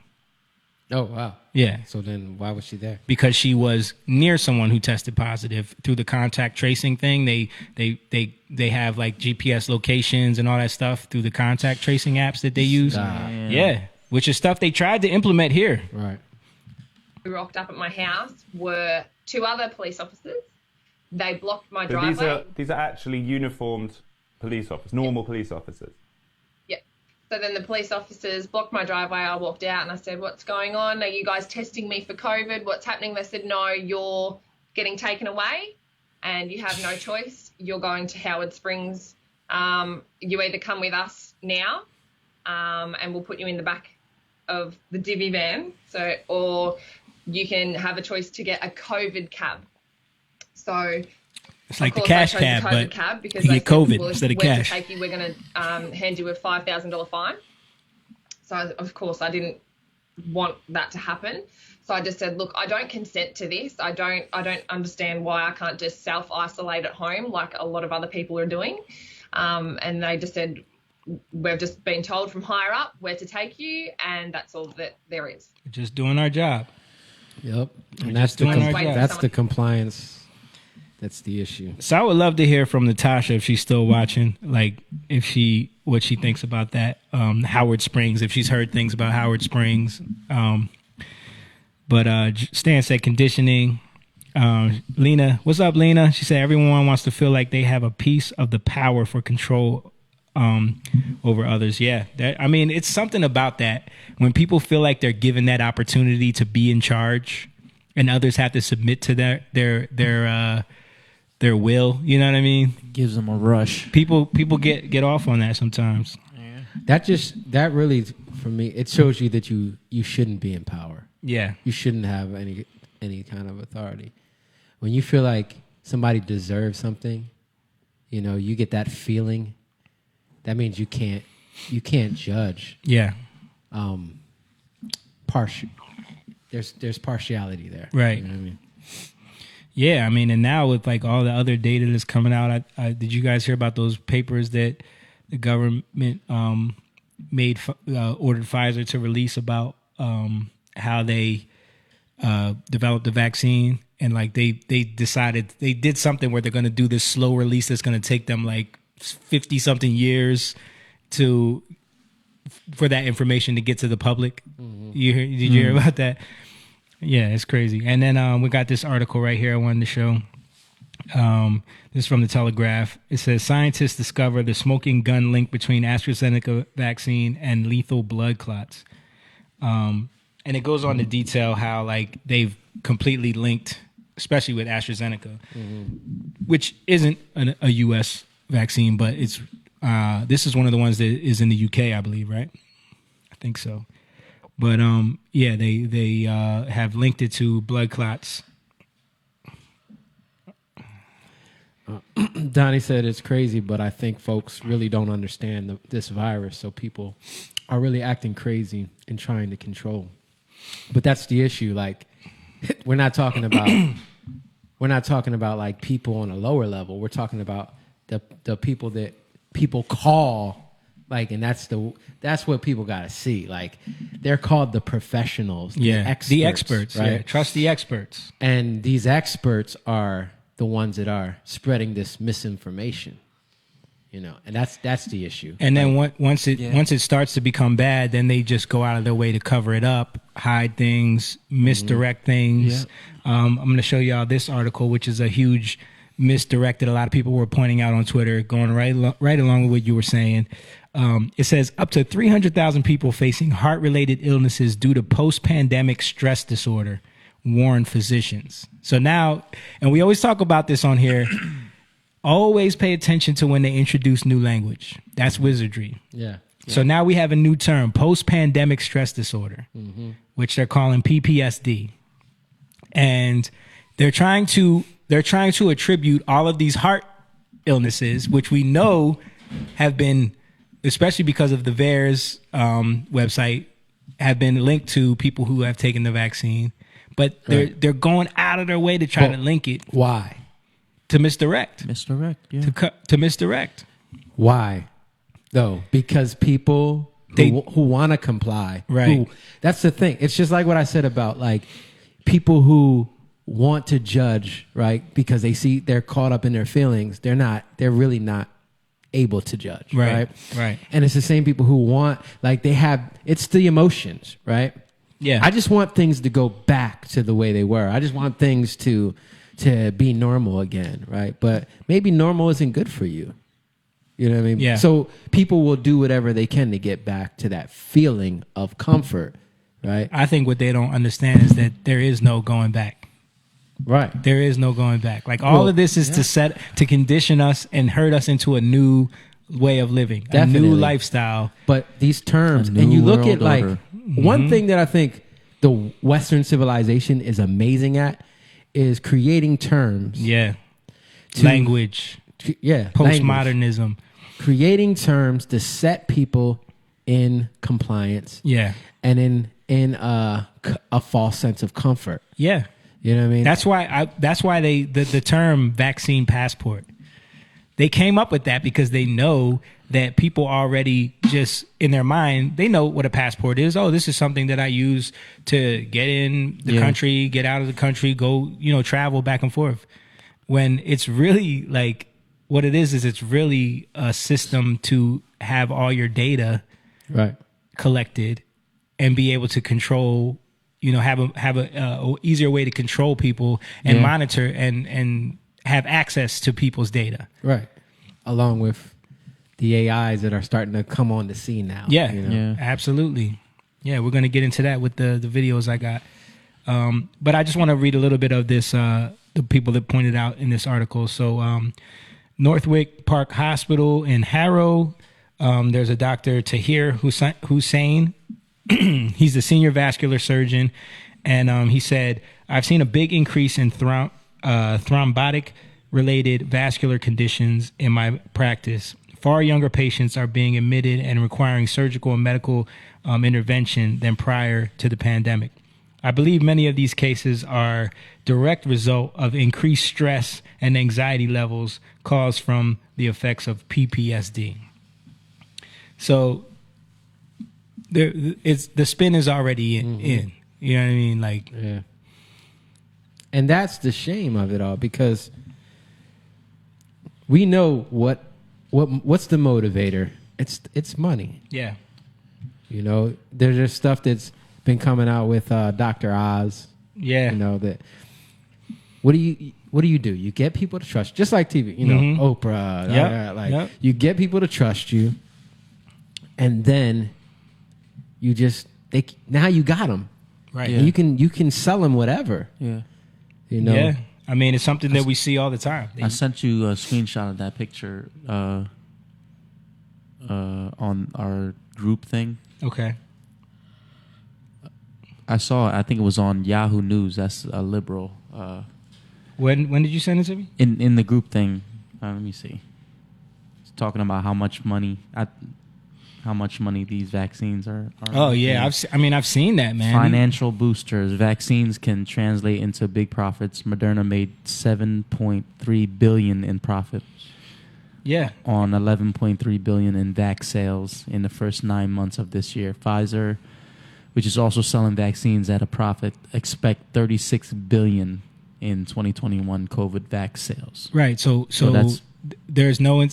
Oh, wow. Yeah. So then why was she there? Because she was near someone who tested positive through the contact tracing thing. They have like GPS locations and all that stuff through the contact tracing apps that they use. Yeah, which is stuff they tried to implement here. Right. who rocked up at my house were two other police officers. They blocked my So driveway. these are actually uniformed police officers, normal police officers. Yeah. So then the police officers blocked my driveway. I walked out and I said, "What's going on? Are you guys testing me for COVID? What's happening?" They said, "No, you're getting taken away and you have no choice. You're going to Howard Springs. You either come with us now and we'll put you in the back of the divvy van, or you can have a choice to get a COVID cab." So It's like the of course, cash I chose cab, the COVID but cab because you they get said, COVID well, instead of if we're cash. to take you, we're going to hand you a $5,000 fine. So of course I didn't want that to happen. So I just said, look, I don't consent to this. I don't understand why I can't just self-isolate at home like a lot of other people are doing. And they just said, we've just been told from higher up where to take you, and that's all that there is. We're just doing our job. Yep. We're And that's just doing our job. that's the compliance That's the issue. So I would love to hear from Natasha if she's still watching, like what she thinks about that. Howard Springs, if she's heard things about Howard Springs. But Stan said conditioning. Lena, what's up, Lena? She said everyone wants to feel like they have a piece of the power for control over others. Yeah, it's something about that when people feel like they're given that opportunity to be in charge, and others have to submit to their will. You know what I mean? Gives them a rush. People get off on that sometimes. Yeah. That really, for me, it shows you that you shouldn't be in power. Yeah, you shouldn't have any kind of authority. When you feel like somebody deserves something, you get that feeling. That means you can't judge. Yeah. There's partiality there. Right. You know what I mean? Yeah, and now with like all the other data that's coming out, did you guys hear about those papers that the government ordered Pfizer to release about how they developed the vaccine, and like they decided they did something where they're going to do this slow release that's going to take them like 50 something years for that information to get to the public. Mm-hmm. Did you hear about that? Yeah, it's crazy. And then we got this article right here I wanted to show. This is from the Telegraph. It says scientists discover the smoking gun link between AstraZeneca vaccine and lethal blood clots. And it goes on to detail how like they've completely linked, especially with AstraZeneca, which isn't a U.S. vaccine, but it's this is one of the ones that is in the UK, I believe, right? I think so. But they have linked it to blood clots. Donnie said it's crazy, but I think folks really don't understand this virus, so people are really acting crazy and trying to control. But that's the issue. Like, we're not talking about like people on a lower level. We're talking about the people that people call. Like, and that's what people got to see. Like, they're called the professionals, the experts, right? Yeah. Trust the experts. And these experts are the ones that are spreading this misinformation, and that's the issue. And then once it starts to become bad, then they just go out of their way to cover it up, hide things, misdirect things. Yeah. I'm going to show y'all this article, which is a huge misdirect that a lot of people were pointing out on Twitter, going right along with what you were saying. It says up to 300,000 people facing heart-related illnesses due to post-pandemic stress disorder, warn physicians. So now, and we always talk about this on here, always pay attention to when they introduce new language. That's wizardry. Yeah. So now we have a new term, post-pandemic stress disorder, which they're calling PPSD. And they're trying to attribute all of these heart illnesses, which we know have been, especially because of the VAERS website, have been linked to people who have taken the vaccine. But they're going out of their way to try to link it. Why? To misdirect. Yeah. To misdirect. Why? Though, because people who want to comply. Right. That's the thing. It's just like what I said about like people who want to judge, right? Because they're caught up in their feelings. They're really not able to judge. Right. And it's the same people who want, like it's the emotions, right? Yeah. I just want things to go back to the way they were. I just want things to be normal again, right? But maybe normal isn't good for you. You know what I mean? Yeah. So people will do whatever they can to get back to that feeling of comfort, right? I think what they don't understand is that there is no going back. Right. There is no going back. Like all of this is to condition us and hurt us into a new way of living, Definitely. a new lifestyle. But these terms, and you look at like one thing that I think the Western civilization is amazing at is creating terms. Yeah. Language. Postmodernism. Language. Creating terms to set people in compliance. Yeah. And in a false sense of comfort. Yeah. You know what I mean? That's why the term vaccine passport. They came up with that because they know that people already just in their mind, they know what a passport is. Oh, this is something that I use to get in the country, get out of the country, go, travel back and forth. when it's really like what it is it's really a system to have all your data Right. collected and be able to control, have a easier way to control people and monitor and have access to people's data. Right. Along with the AIs that are starting to come on the scene now. Yeah, you know? absolutely. Yeah, we're going to get into that with the videos I got. But I just want to read a little bit of this, the people that pointed out in this article. So Northwick Park Hospital in Harrow, there's a Dr. Tahir Hussein. He's the senior vascular surgeon. And he said, I've seen a big increase in thrombotic-related vascular conditions in my practice. Far younger patients are being admitted and requiring surgical and medical intervention than prior to the pandemic. I believe many of these cases are direct result of increased stress and anxiety levels caused from the effects of PTSD. So the spin is already in. You know what I mean? Like, yeah. And that's the shame of it all, because we know what's the motivator. It's money. Yeah. You know, there's just stuff that's been coming out with Dr. Oz. Yeah. You know that. What do you do? You get people to trust, just like TV. You know, Oprah. You get people to trust you, and then you just now you got them. Right. Yeah. You can sell them whatever. Yeah. You know. Yeah. I mean, it's something that we see all the time. I sent you a screenshot of that picture on our group thing. Okay. I think it was on Yahoo News. That's a liberal. When did you send it to me? In the group thing. Let me see. It's talking about how much money these vaccines are. Oh yeah, I've seen that, man. Financial boosters. Vaccines can translate into big profits. Moderna made $7.3 billion in profit. Yeah. On $11.3 billion in vac sales in the first 9 months of this year. Pfizer, which is also selling vaccines at a profit, expect $36 billion in 2021 COVID vac sales. Right. So there's no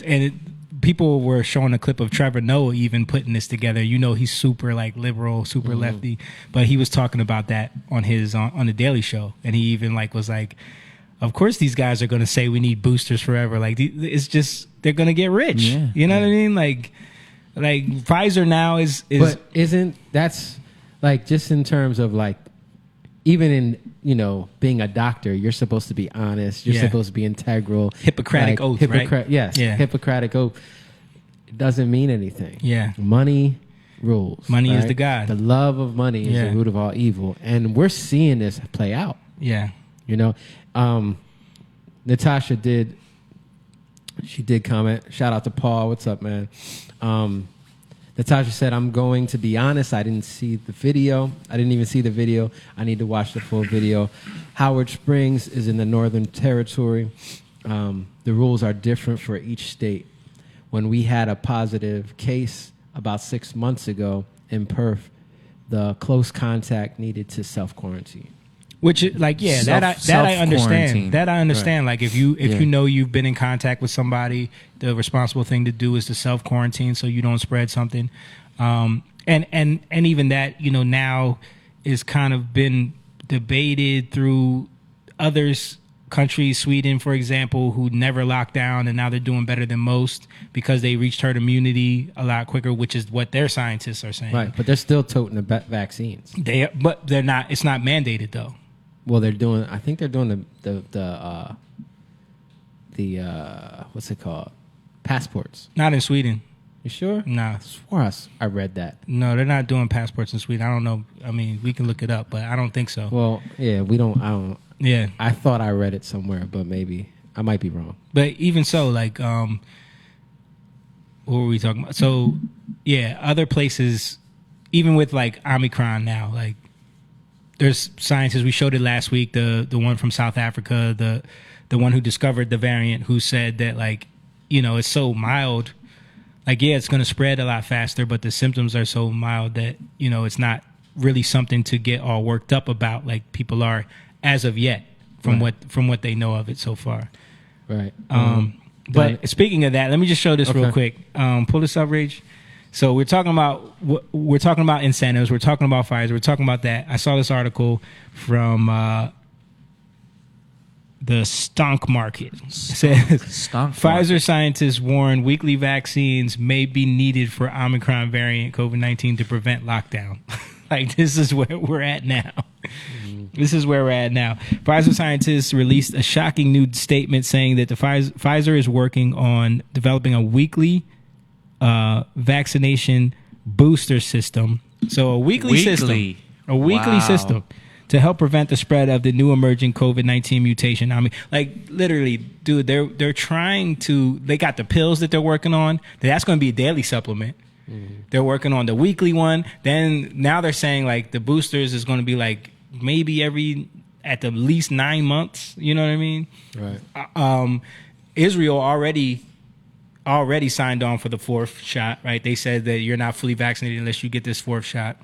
people were showing a clip of Trevor Noah even putting this together. You know, he's super like liberal, super lefty, but he was talking about that on his on the Daily Show, and he even was like, of course these guys are going to say we need boosters forever. Like it's just they're going to get rich. Yeah. You know what I mean? Like Pfizer now is. But isn't that's like just in terms of like even in being a doctor, you're supposed to be honest. You're supposed to be integral. Hippocratic oath, right? Yes. Yeah. Hippocratic oath. It doesn't mean anything. Yeah. Money rules. Money is right? the god. The love of money is the root of all evil, and we're seeing this play out. Yeah. Natasha did comment. Shout out to Paul. What's up, man? Natasha said, I'm going to be honest. I didn't see the video. I didn't even see the video. I need to watch the full video. Howard Springs is in the Northern Territory. The rules are different for each state. When we had a positive case about 6 months ago in Perth, the close contact needed to self-quarantine. Which, that I understand. That I understand. Right. Like, if you know you've been in contact with somebody, the responsible thing to do is to self quarantine so you don't spread something. And even that, now is kind of been debated through others countries. Sweden, for example, who never locked down, and now they're doing better than most because they reached herd immunity a lot quicker, which is what their scientists are saying. Right, but they're still toting the vaccines. But they're not. It's not mandated though. Well, they're doing. I think they're doing the what's it called? Passports. Not in Sweden. You sure? Nah. I read that. No, they're not doing passports in Sweden. I don't know. I mean, we can look it up, but I don't think so. Well, yeah, we don't. I don't. Yeah. I thought I read it somewhere, but maybe I might be wrong. But even so, what were we talking about? So, yeah, other places, even with Omicron now, there's scientists, we showed it last week, the one from South Africa, the one who discovered the variant, who said that it's so mild, it's going to spread a lot faster, but the symptoms are so mild that it's not really something to get all worked up about like people are as of yet from what they know of it so far. Right. But speaking of that, let me just show this real quick. Pull this up, Rach. So we're talking about incentives. We're talking about Pfizer. We're talking about that. I saw this article from the Stonk Market. It says Pfizer scientists warn weekly vaccines may be needed for Omicron variant COVID-19 to prevent lockdown. Like, this is where we're at now. This is where we're at now. Pfizer scientists released a shocking new statement saying that the Pfizer is working on developing a weekly vaccination booster system. So a weekly system to help prevent the spread of the new emerging COVID-19 mutation. I mean, like, literally, dude, they're trying to. They got the pills that they're working on. That's going to be a daily supplement. They're working on the weekly one. Then now they're saying like the boosters is going to be like maybe at the least 9 months. You know what I mean? Right. Israel already signed on for the 4th shot. Right? They said that you're not fully vaccinated unless you get this 4th shot.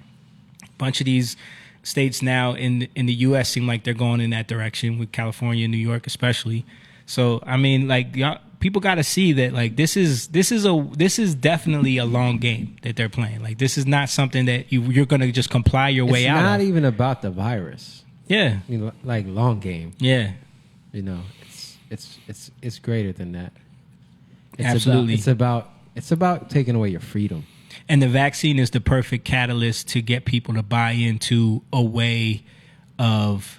A bunch of these states now in the U.S. seem like they're going in that direction, with California, New York, especially. So I mean, like, people got to see that, like, this is definitely a long game that they're playing. Like, this is not something that you're going to just comply your way out. It's not of. even about the virus. Yeah, you know, like long game. Yeah, you know, it's greater than that. Absolutely, it's about taking away your freedom. And the vaccine is the perfect catalyst to get people to buy into a way of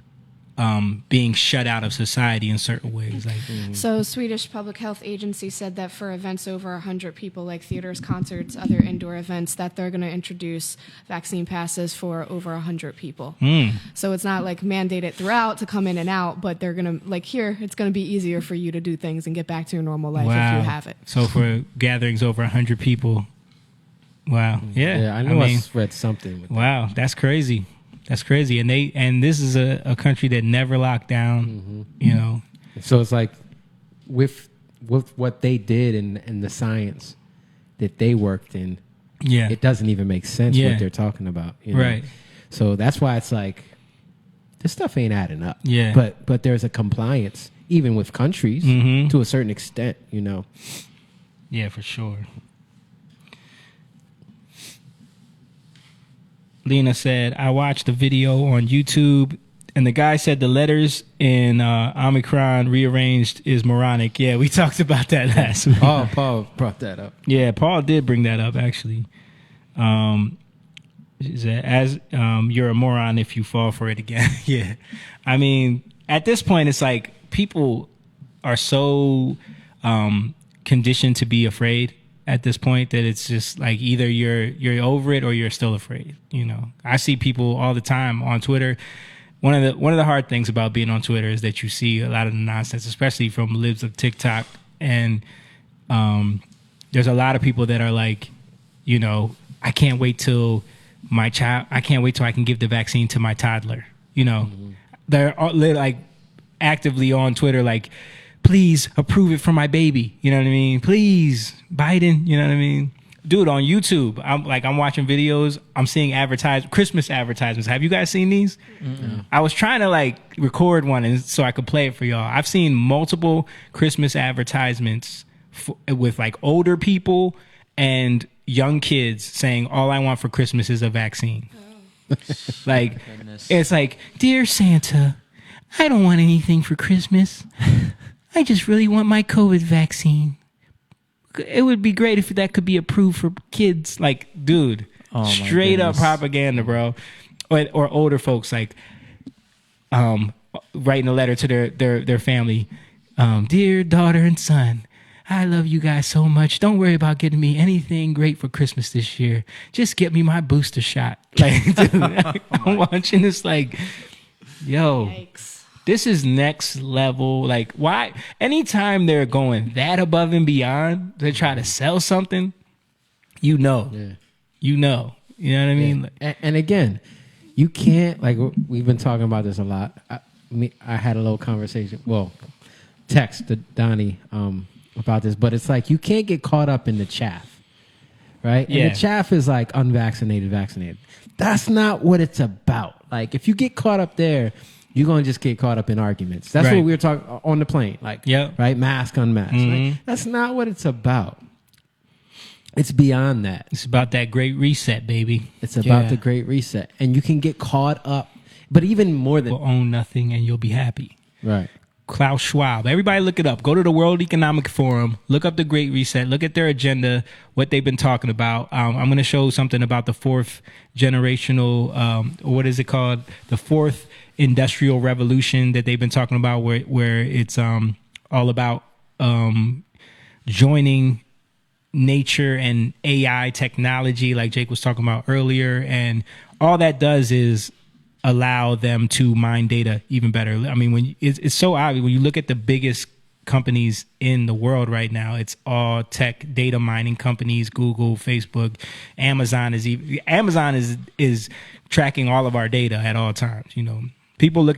being shut out of society in certain ways. Like, So Swedish Public Health Agency said that for events over 100 people, like theaters, concerts, other indoor events, that they're going to introduce vaccine passes for over 100 people. So it's not like mandated throughout to come in and out, but they're going to, like, here, it's going to be easier for you to do things and get back to your normal life if you have it. So for gatherings over 100 people, wow. Yeah, I know I read something. Wow, that's crazy. That's crazy. And this is a country that never locked down, you know. So it's like with what they did and the science that they worked in, it doesn't even make sense what they're talking about. You know? Right. So that's why it's like, this stuff ain't adding up. Yeah. But there's a compliance, even with countries, to a certain extent, you know. Yeah, for sure. Lena said, I watched the video on YouTube, and the guy said the letters in Omicron rearranged is moronic. Yeah, we talked about that last week. Oh, Paul brought that up. Yeah, Paul did bring that up, actually. You're a moron if you fall for it again. Yeah. I mean, at this point, it's like people are so conditioned to be afraid at this point that it's just like either you're over it or you're still afraid. You know, I see people all the time on Twitter. One of the hard things about being on Twitter is that you see a lot of the nonsense, especially from libs of TikTok, and there's a lot of people that are like, you know, I can't wait till I can give the vaccine to my toddler. You know, they're like actively on Twitter like, please approve it for my baby. You know what I mean? Please, Biden. You know what I mean? Dude, on YouTube, I'm watching videos. I'm seeing Christmas advertisements. Have you guys seen these? I was trying to like record one so I could play it for y'all. I've seen multiple Christmas advertisements with like older people and young kids saying, all I want for Christmas is a vaccine. Like, it's like, dear Santa, I don't want anything for Christmas. I just really want my COVID vaccine. It would be great if that could be approved for kids. Like, dude, straight up propaganda, bro. Or older folks like writing a letter to their family. Dear daughter and son, I love you guys so much. Don't worry about getting me anything great for Christmas this year. Just get me my booster shot. Like, dude, I'm watching this like, yo. Yikes. This is next level. Like, why? Anytime they're going that above and beyond to try to sell something, you know what I mean? And again, you can't, like, we've been talking about this a lot. I had a little conversation, text to Donnie about this, but it's like, you can't get caught up in the chaff, right? Yeah. And the chaff is like unvaccinated, vaccinated. That's not what it's about. Like, if you get caught up there, you're going to just get caught up in arguments. That's Right. what we were talking on the plane. Like, Yep. right? Mask, unmask. Right? That's not what it's about. It's beyond that. It's about that great reset, baby. It's about Yeah. the great reset. And you can get caught up. But even more than... Will own nothing and you'll be happy. Right. Klaus Schwab. Everybody look it up. Go to the World Economic Forum. Look up the Great Reset. Look at their agenda, what they've been talking about. I'm going to show something about the fourth generational, what is it called? The fourth industrial revolution that they've been talking about, where it's all about joining nature and AI technology, like Jake was talking about earlier. And all that does is allow them to mine data even better. I mean, when it's so obvious when you look at the biggest companies in the world right now, it's all tech data mining companies. Google, Facebook, Amazon is tracking all of our data at all times. You know, people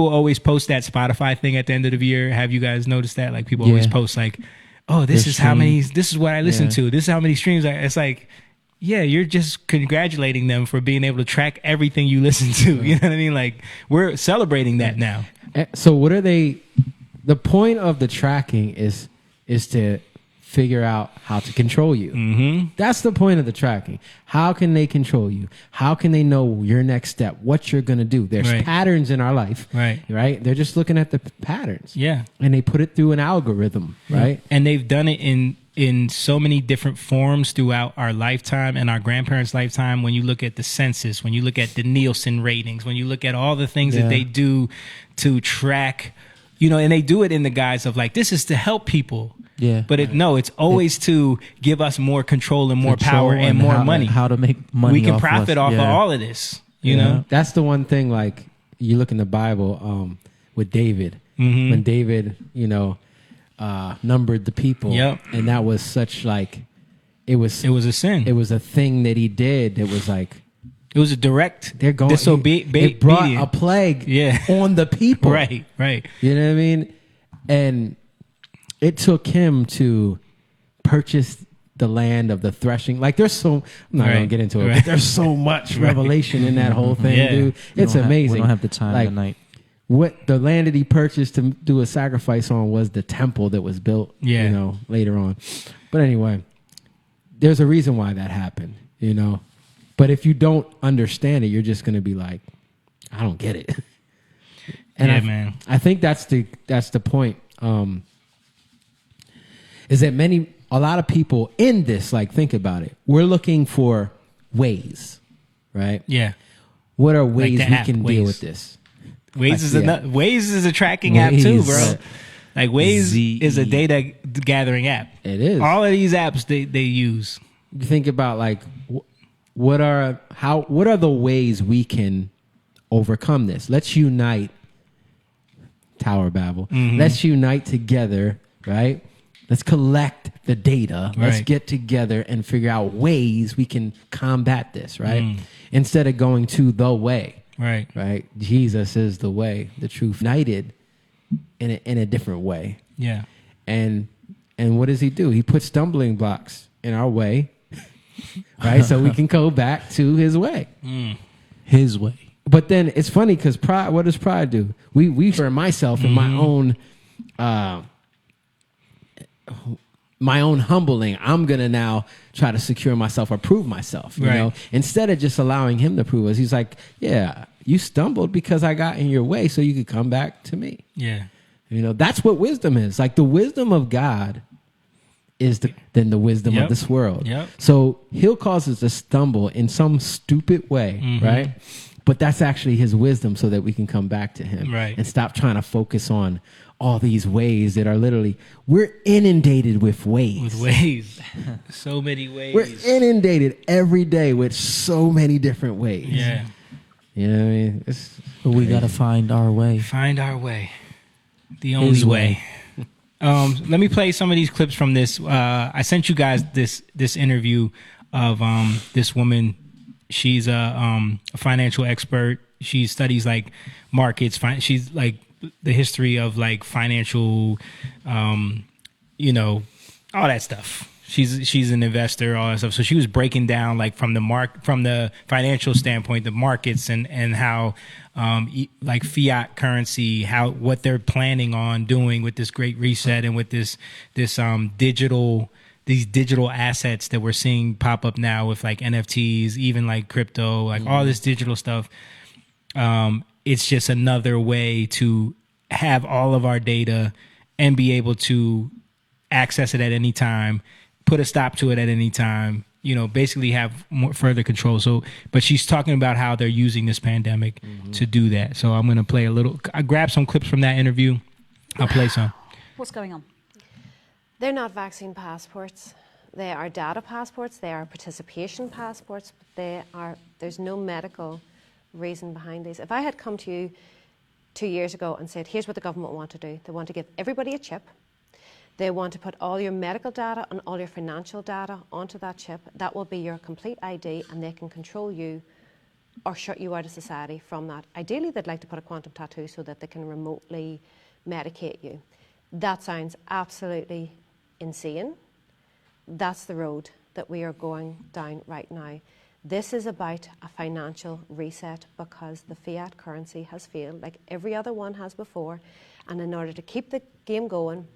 always post that Spotify thing at the end of the year. Have you guys noticed that? Like, people always post like, oh, this is what I listen to. This is how many streams. It's like, yeah, you're just congratulating them for being able to track everything you listen to. You know what I mean? Like, we're celebrating that now. So what are they... The point of the tracking is to figure out how to control you. Mm-hmm. That's the point of the tracking. How can they control you? How can they know your next step, what you're going to do? There's patterns in our life, right? They're just looking at the patterns. Yeah. And they put it through an algorithm, right? And they've done it in so many different forms throughout our lifetime and our grandparents' lifetime. When you look at the census, when you look at the Nielsen ratings, when you look at all the things that they do to track, you know, and they do it in the guise of like, this is to help people. Yeah. But it's always to give us more control and more power and more money. How to make money. We can profit off of all of this. You know? That's the one thing, like, you look in the Bible with David. Mm-hmm. When David, numbered the people. Yep. And that was such like, it was a sin. It was a thing that he did. It was like, it was a direct disobedience. It brought a plague on the people. Right. You know what I mean? And it took him to purchase the land of the threshing. Like, there's I'm not going to get into it, but there's so much revelation in that whole thing, dude. It's amazing. We don't have the time tonight. What the land that he purchased to do a sacrifice on was the temple that was built, later on. But anyway, there's a reason why that happened, But if you don't understand it, you're just going to be like, I don't get it. And man. I think that's the point. Is that a lot of people in this, like, think about it. We're looking for ways, right? Yeah. What are ways we can deal with this? Waze is a tracking app too, bro. Like, Waze is a data gathering app. It is. All of these apps they use. You think about, like, what are the ways we can overcome this? Let's unite. Tower Babel. Mm-hmm. Let's unite together, right? Let's collect the data. Right. Let's get together and figure out ways we can combat this, right? Instead of going to the way. Right. Jesus is the way, the truth. United in a different way. Yeah. And what does he do? He puts stumbling blocks in our way, right? So we can go back to his way. His way. But then it's funny because pride. What does pride do? We for myself in my own humbling. I'm gonna now try to secure myself or prove myself. You know, instead of just allowing him to prove us. He's like, yeah, you stumbled because I got in your way, so you could come back to me. Yeah, that's what wisdom is. Like, the wisdom of God is than the wisdom of this world. Yep. So he'll cause us to stumble in some stupid way, right? But that's actually his wisdom, so that we can come back to him and stop trying to focus on all these ways that are literally, we're inundated with ways. So many ways. We're inundated every day with so many different ways. Yeah. You know what I mean? But we got to find our way. Find our way. The only way. Let me play some of these clips from this. I sent you guys this interview of this woman. She's a financial expert. She studies like markets. She's like the history of like financial, all that stuff. She's an investor, all that stuff. So she was breaking down like from the financial standpoint, the markets and how like fiat currency, what they're planning on doing with this great reset and with this digital assets that we're seeing pop up now with like NFTs, even like crypto, like all this digital stuff. It's just another way to have all of our data and be able to access it at any time, put a stop to it at any time, basically have more further control. So, but she's talking about how they're using this pandemic to do that. So I'm going to play I grabbed some clips from that interview. I'll play some. What's going on? They're not vaccine passports. They are data passports. They are participation passports. But there's no medical reason behind these. If I had come to you 2 years ago and said, here's what the government want to do. They want to give everybody a chip. They want to put all your medical data and all your financial data onto that chip. That will be your complete ID, and they can control you or shut you out of society from that. Ideally, they'd like to put a quantum tattoo so that they can remotely medicate you. That sounds absolutely insane. That's the road that we are going down right now. This is about a financial reset because the fiat currency has failed like every other one has before, and in order to keep the game going,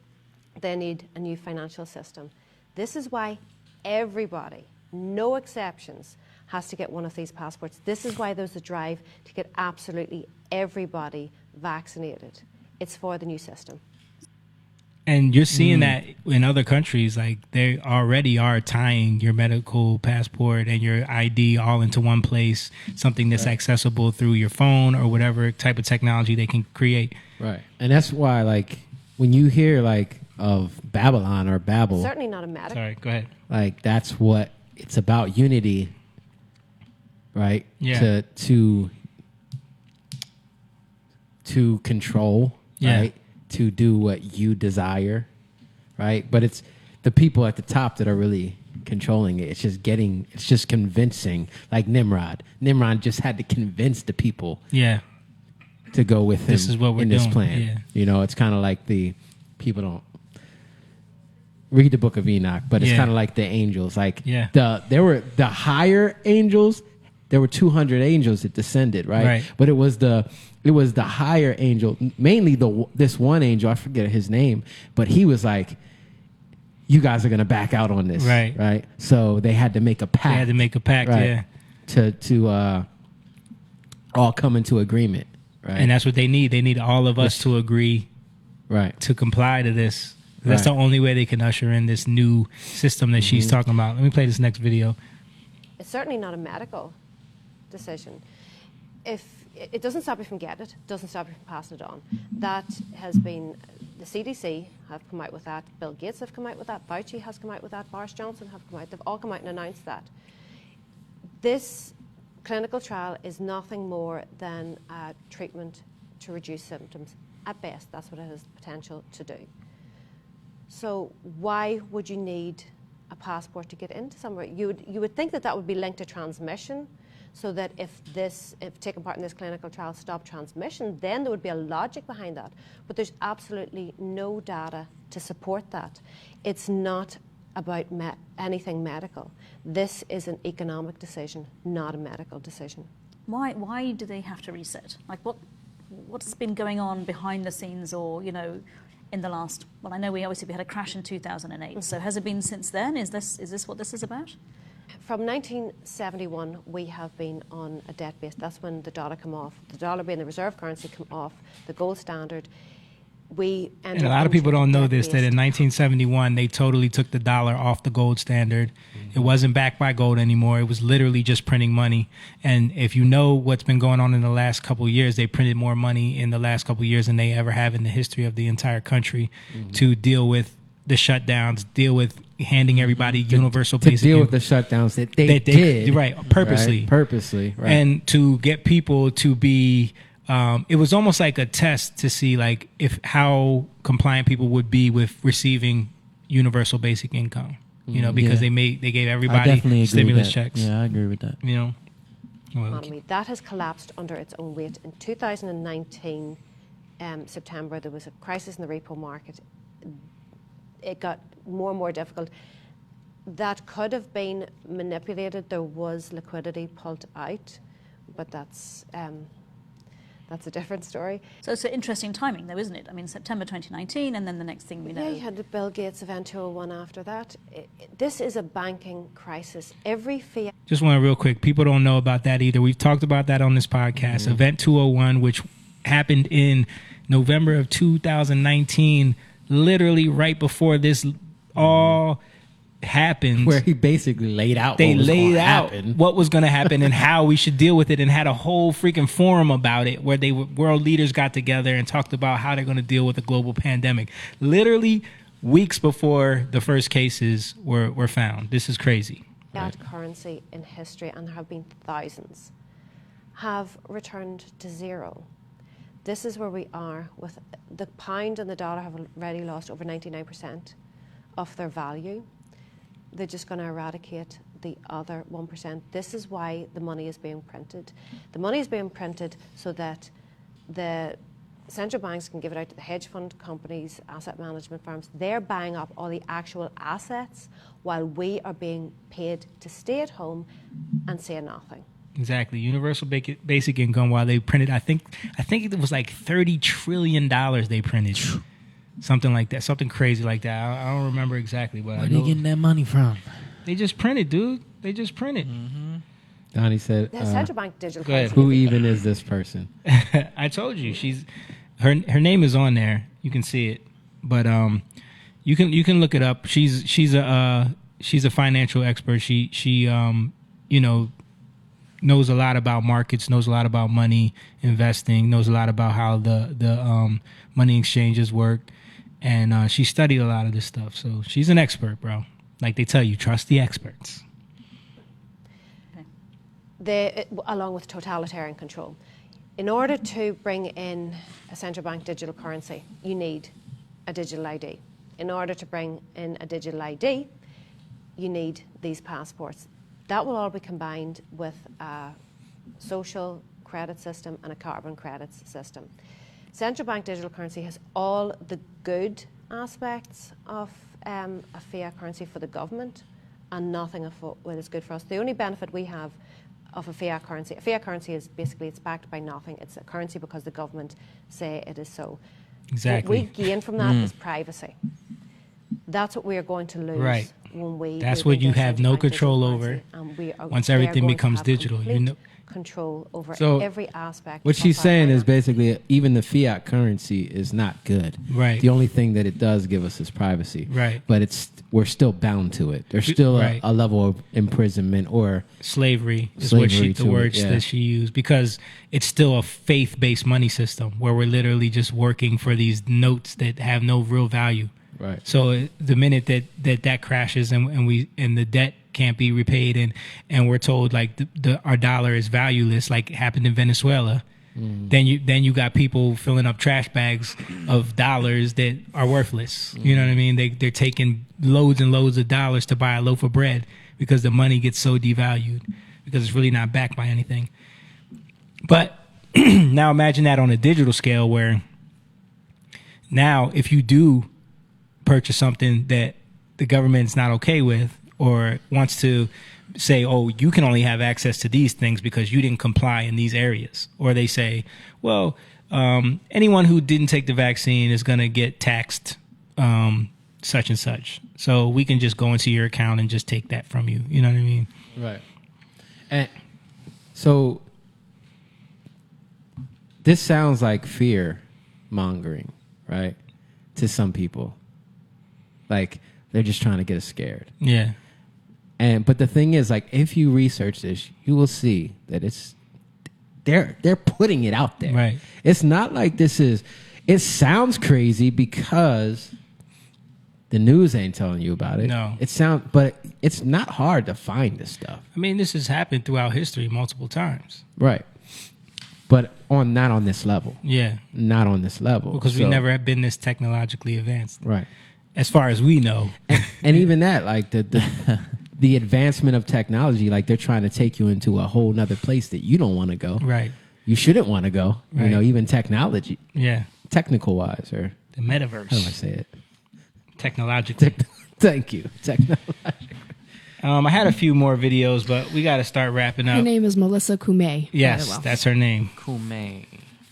they need a new financial system. This is why everybody, no exceptions, has to get one of these passports. This is why there's a drive to get absolutely everybody vaccinated. It's for the new system. And you're seeing that in other countries, like they already are tying your medical passport and your ID all into one place, something that's accessible through your phone or whatever type of technology they can create. Right. And that's why, like, when you hear, like, of Babylon or Babel. Certainly not a medical. Sorry, go ahead. Like, that's what it's about, unity, right? Yeah. To control, right? To do what you desire, right? But it's the people at the top that are really controlling it. It's just convincing, like Nimrod. Nimrod just had to convince the people to go with him this is what we're in this doing. plan. Yeah. It's kind of like the people don't read the book of Enoch, but it's kind of like the angels. Like there were the higher angels. There were 200 angels that descended, right? But it was the higher angel, mainly this one angel. I forget his name, but he was like, "You guys are going to back out on this, right?" So they had to make a pact. To all come into agreement, right? And that's what they need. They need all of us to agree, to comply to this. That's the only way they can usher in this new system that she's talking about. Let me play this next video. It's certainly not a medical decision. If it doesn't stop you from getting it, doesn't stop you from passing it on. That has been, the CDC have come out with that, Bill Gates have come out with that, Fauci has come out with that, Boris Johnson have come out, they've all come out and announced that. This clinical trial is nothing more than a treatment to reduce symptoms. At best, that's what it has the potential to do. So why would you need a passport to get into somewhere? You would think that would be linked to transmission, so that if taking part in this clinical trial stopped transmission, then there would be a logic behind that. But there's absolutely no data to support that. It's not about anything medical. This is an economic decision, not a medical decision. Why do they have to reset? Like what's been going on behind the scenes, or in the last? Well, I know we had a crash in 2008. So has it been since then? Is this what this is about? From 1971, we have been on a debt base. That's when the dollar came off. The dollar being the reserve currency come off, the gold standard. And a lot of people don't know this, that in 1971, they totally took the dollar off the gold standard. It wasn't backed by gold anymore. It was literally just printing money. And if you know what's been going on in the last couple of years, they printed more money in the last couple of years than they ever have in the history of the entire country to deal with the shutdowns, deal with handing everybody universal basic deal with the shutdowns that they did. Right, purposely. Right. And to get people to be... it was almost like a test to see like how compliant people would be with receiving universal basic income, because they gave everybody stimulus checks. Yeah, I agree with that. Economy that has collapsed under its own weight. In 2019, September, there was a crisis in the repo market. It got more and more difficult. that could have been manipulated. There was liquidity pulled out, but that's a different story. So it's an interesting timing, though, isn't it? I mean, September 2019, and then the next thing we know. Yeah, you had the Bill Gates event 201 after that. This is a banking crisis. Every fiat. Just want to real quick, people don't know about that either. We've talked about that on this podcast. Event 201, which happened in November of 2019, literally right before this all happened, where he basically laid out they what was laid gonna out happen. what was going to happen and how we should deal with it, and had a whole freaking forum about it where world leaders got together and talked about how they're going to deal with a global pandemic, literally weeks before the first cases were found. This is crazy. Fiat currency in history, and there have been thousands, have returned to zero. This is where we are. With the pound and the dollar have already lost over 99% of their value. They're just going to eradicate the other 1%. This is why the money is being printed. The money is being printed so that the central banks can give it out to the hedge fund companies, asset management firms. They're buying up all the actual assets while we are being paid to stay at home and say nothing. Exactly. Universal basic income, while they printed, I think it was like $30 trillion they printed. Something like that. Something crazy like that. I don't remember exactly. But Where are they getting that money from? They just printed, dude. They just printed. Donnie said, The central bank digital go ahead. currency. who even is this person? I told you. Her name is on there. You can see it. But you can look it up. She's a financial expert. She knows a lot about markets, knows a lot about money investing, knows a lot about how the money exchanges work, and she studied a lot of this stuff. So she's an expert, bro. Like they tell you, trust the experts. Along with totalitarian control. In order to bring in a central bank digital currency, you need a digital ID. In order to bring in a digital ID, you need these passports. That will all be combined with a social credit system and a carbon credits system. Central bank digital currency has all the good aspects of a fiat currency for the government and nothing of what is good for us. The only benefit we have of a fiat currency is basically it's backed by nothing. It's a currency because the government say it is so. Exactly. What we gain from that is privacy. That's what we are going to lose. Right. When we That's move what you into have central no bank digital control currency, over and we are- once they are everything going to becomes have digital. complete control over So, every aspect. What of she's our saying is life. basically even the fiat currency is not good. Right. The only thing that it does give us is privacy. Right. But we're still bound to it. There's still Right. a level of imprisonment or Slavery is Slavery the to it, words yeah. that she used, because it's still a faith-based money system where we're literally just working for these notes that have no real value. Right. So the minute that crashes and the debt can't be repaid and we're told like our dollar is valueless, like it happened in Venezuela, then you got people filling up trash bags of dollars that are worthless. You know what I mean? They're taking loads and loads of dollars to buy a loaf of bread because the money gets so devalued because it's really not backed by anything. But now imagine that on a digital scale, where now if you do purchase something that the government's not okay with or wants to say, oh, you can only have access to these things because you didn't comply in these areas. Or they say, well, anyone who didn't take the vaccine is going to get taxed such and such. So we can just go into your account and just take that from you. You know what I mean? Right. And so this sounds like fear mongering, right? To some people. Like they're just trying to get us scared. Yeah. But the thing is, like, if you research this, you will see that they're putting it out there. Right. It's not like it sounds crazy because the news ain't telling you about it. No. But it's not hard to find this stuff. I mean, this has happened throughout history multiple times. Right. But not on this level. Yeah. Not on this level. Because we never have been this technologically advanced. Right. As far as we know. And even that, like the advancement of technology, like they're trying to take you into a whole nother place that you don't want to go. Right. You shouldn't want to go. Right. You know, even technology. Yeah. Technical wise, or the metaverse. How do I say it? Technologically. Thank you. Technological. I had a few more videos, but we got to start wrapping Her up. name is Melissa Kume. Yes, Very well. that's her name. Kume.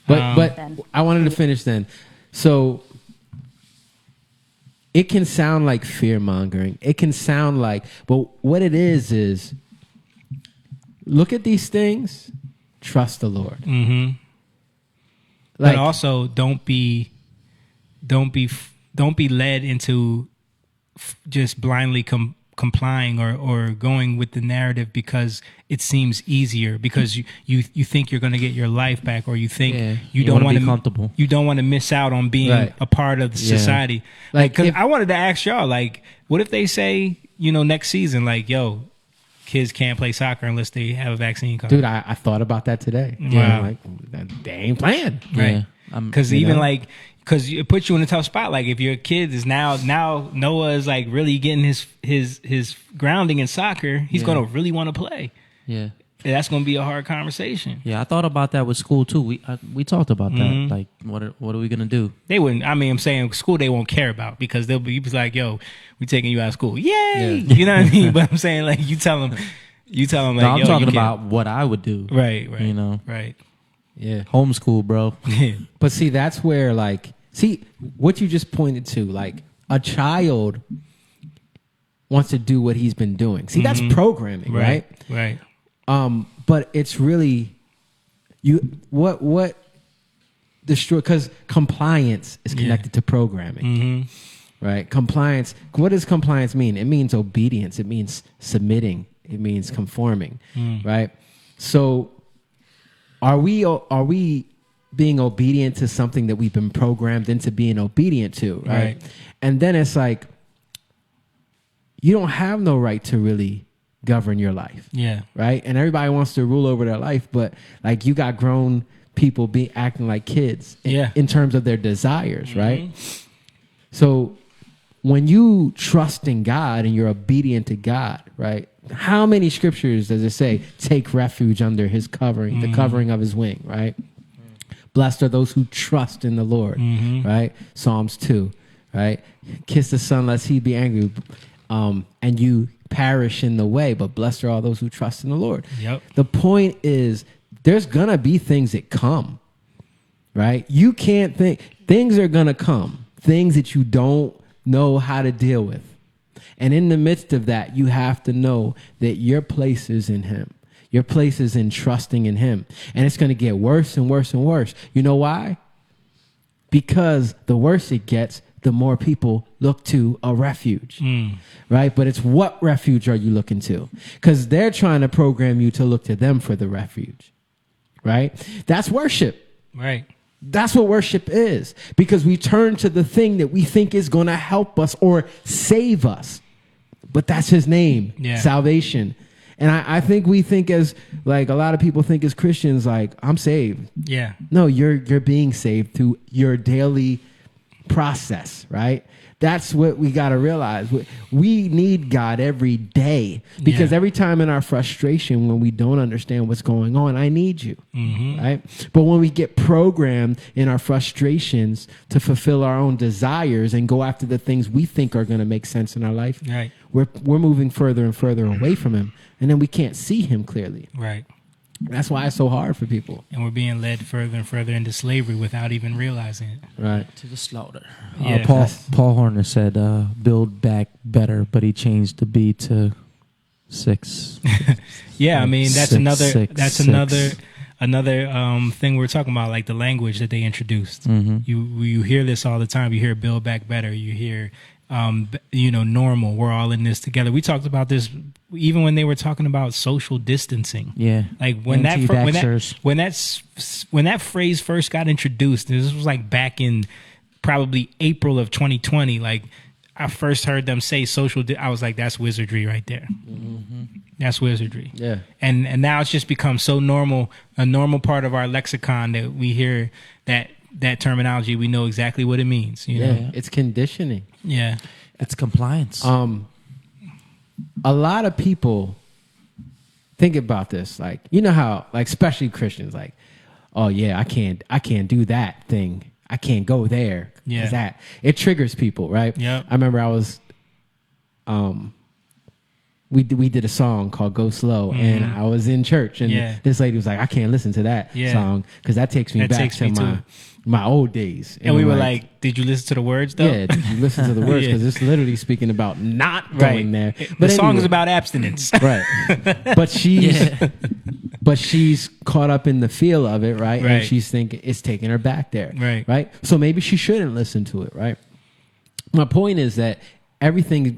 But I wanted to finish then. So it can sound like fear mongering. It can sound like, but what it is look at these things, trust the Lord. Mm-hmm. Like, but also don't be led into just blindly complying or going with the narrative because it seems easier, because you think you're going to get your life back, or you think you don't want to be comfortable. You don't want to miss out on being a part of the society. Like, because I wanted to ask y'all, like, what if they say, next season, like, yo, kids can't play soccer unless they have a vaccine card? Dude, I thought about that today. Wow. Yeah, like, they ain't playing. Right. Because because it puts you in a tough spot. Like, if your kid is now Noah is like really getting his grounding in soccer, he's going to really want to play. Yeah. And that's going to be a hard conversation. Yeah, I thought about that with school too. We talked about that. Mhm. Like, what are we gonna do? They wouldn't. I mean, I'm saying school they won't care about, because they'll be like, "Yo, we taking you out of school, yay!" Yeah. You know what I mean? But I'm saying, like, you tell them like, no, I'm yo, talking you about what I would do. Right. Right. Yeah. Homeschool, bro. But see, that's where, like, what you just pointed to, like, a child wants to do what he's been doing. See, that's programming, right? Right. But it's really what destroy, because compliance is connected to programming, right? Compliance. What does compliance mean? It means obedience. It means submitting. It means conforming, right? So, are we being obedient to something that we've been programmed into being obedient to, right? And then it's like, you don't have no right to really govern your life. Yeah. Right? And everybody wants to rule over their life, but like, you got grown people acting like kids in terms of their desires, right? So when you trust in God and you're obedient to God, right? How many scriptures does it say, take refuge under his covering, the covering of his wing, right? Blessed are those who trust in the Lord, right? Psalms 2, right? Kiss the Son lest he be angry, and you perish in the way, but blessed are all those who trust in the Lord. Yep. The point is, there's gonna be things that come, right? You can't think, things are gonna come, things that you don't know how to deal with. And in the midst of that, you have to know that your place is in him. Your place is in trusting in him. And it's going to get worse and worse and worse. You know why? Because the worse it gets, the more people look to a refuge, right? But it's, what refuge are you looking to? Because they're trying to program you to look to them for the refuge, right? That's worship. Right. That's what worship is, because we turn to the thing that we think is going to help us or save us. But that's his name, salvation. And I think we think, as like a lot of people think as Christians, like, I'm saved. Yeah. No, you're being saved through your daily process, right? That's what we got to realize. We need God every day, because every time in our frustration, when we don't understand what's going on, I need you, right? But when we get programmed in our frustrations to fulfill our own desires and go after the things we think are going to make sense in our life, right, we're moving further and further away from him, and then we can't see him clearly. Right. That's why it's so hard for people. And we're being led further and further into slavery without even realizing it. Right. To the slaughter. Yeah. Paul Horner said, build back better, but he changed the B to 6. Yeah, I mean, that's Six. another thing we're talking about, like the language that they introduced. You hear this all the time. You hear build back better. You hear, normal. We're all in this together. We talked about this even when they were talking about social distancing. Yeah. Like when that phrase first got introduced, this was like back in probably April of 2020. Like, I first heard them say I was like, that's wizardry right there. That's wizardry. Yeah. And now it's just become so normal, a normal part of our lexicon, that we hear that terminology, we know exactly what it means. You know? It's conditioning. Yeah. It's compliance. A lot of people think about this, like, you know how, like, especially Christians, like, oh yeah, I can't do that thing. I can't go there. Yeah. That it triggers people, right? Yeah. I remember I was we did a song called Go Slow, and I was in church, and this lady was like, I can't listen to that song because that takes me back to my old days. And we were like, did you listen to the words though? Yeah, did you listen to the words? Because it's literally speaking about not going there. But the song is about abstinence. Right. But she's caught up in the feel of it, right? And she's thinking it's taking her back there. Right. So maybe she shouldn't listen to it, right? My point is that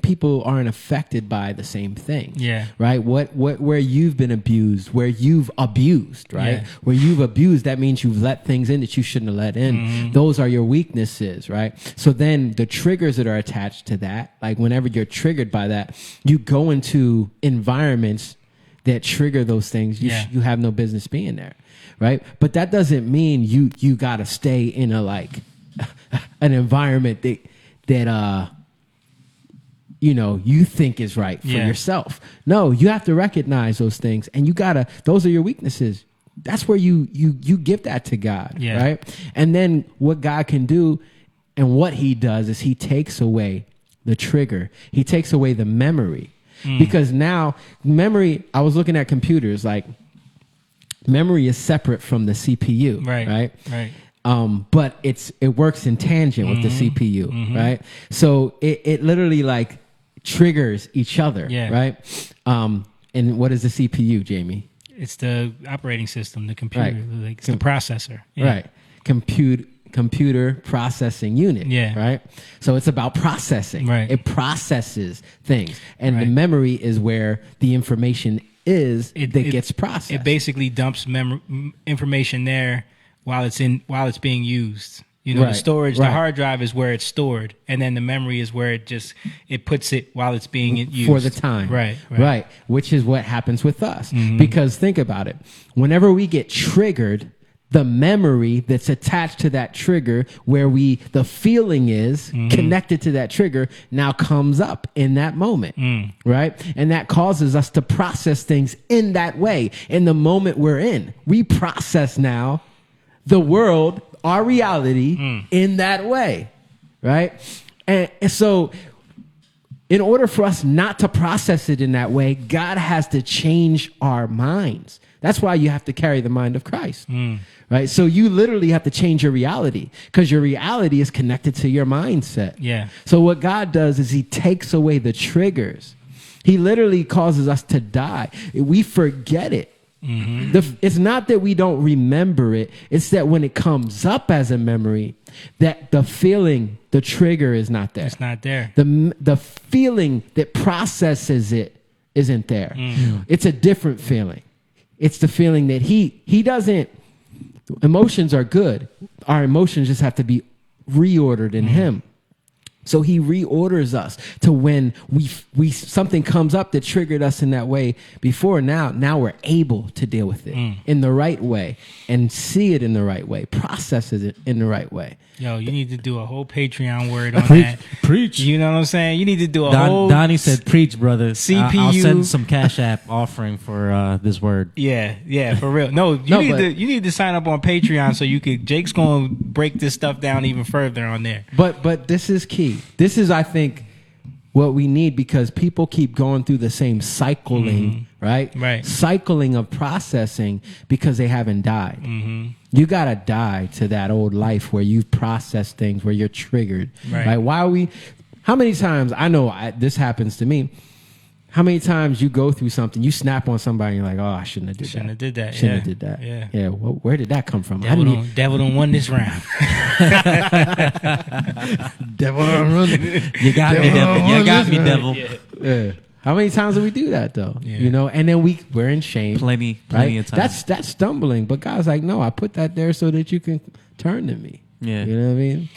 people aren't affected by the same thing. Yeah. Right. Where you've been abused, where you've abused, right? Yeah. Where you've abused, that means you've let things in that you shouldn't have let in. Those are your weaknesses, right? So then the triggers that are attached to that, like whenever you're triggered by that, you go into environments that trigger those things. You have no business being there. Right. But that doesn't mean you got to stay in an environment that you think is right for yourself. No, you have to recognize those things, and those are your weaknesses. That's where you give that to God, right? And then what God can do and what he does is he takes away the trigger. He takes away the memory. Because now memory, I was looking at computers, like memory is separate from the CPU, right? But it works in tangent with the CPU, right? So it literally like triggers each other, right? And what is the CPU, Jamie? It's the operating system, the computer, like it's the processor, right? Computer processing unit, right? So it's about processing, right? It processes things, and the memory is where the information is that gets processed. It basically dumps information there while it's being used. The storage, the hard drive is where it's stored, and then the memory is where it puts it while it's being used for the time. Right. Which is what happens with us. Because think about it. Whenever we get triggered, the memory that's attached to that trigger, where the feeling is connected to that trigger, now comes up in that moment, right? And that causes us to process things in that way. In the moment we're in, we process now the world, our reality, in that way, right? And so in order for us not to process it in that way, God has to change our minds. That's why you have to carry the mind of Christ, right? So you literally have to change your reality, because your reality is connected to your mindset. Yeah. So what God does is he takes away the triggers. He literally causes us to die. We forget it. It's not that we don't remember it. It's that when it comes up as a memory, that the feeling, the trigger is not there. It's not there. The feeling that processes it isn't there. It's a different feeling. It's the feeling that he doesn't. Emotions are good. Our emotions just have to be reordered in him. So he reorders us to when we something comes up that triggered us in that way before. Now we're able to deal with it in the right way and see it in the right way, process it in the right way. Yo, you need to do a whole Patreon word on that. Preach. You know what I'm saying? You need to do a whole... Donnie said preach, brother. CPU. I'll send some Cash App offering for this word. Yeah, for real. No, you need to sign up on Patreon so you could... Jake's going to break this stuff down even further on there. But this is key. This is, I think, what we need, because people keep going through the same cycling, right? Cycling of processing because they haven't died. You got to die to that old life where you process things, where you're triggered. Right? Why are we... How many times... I know this happens to me. How many times you go through something, you snap on somebody, and you're like, oh, I shouldn't have did that. Shouldn't have did that. Yeah. Well, where did that come from? Devil don't won this round. Devil don't run. You got me, devil. You got me, devil. Yeah. How many times do we do that, though? Yeah. And then we're in shame. Plenty of times. That's stumbling. But God's like, no, I put that there so that you can turn to me. Yeah. You know what I mean?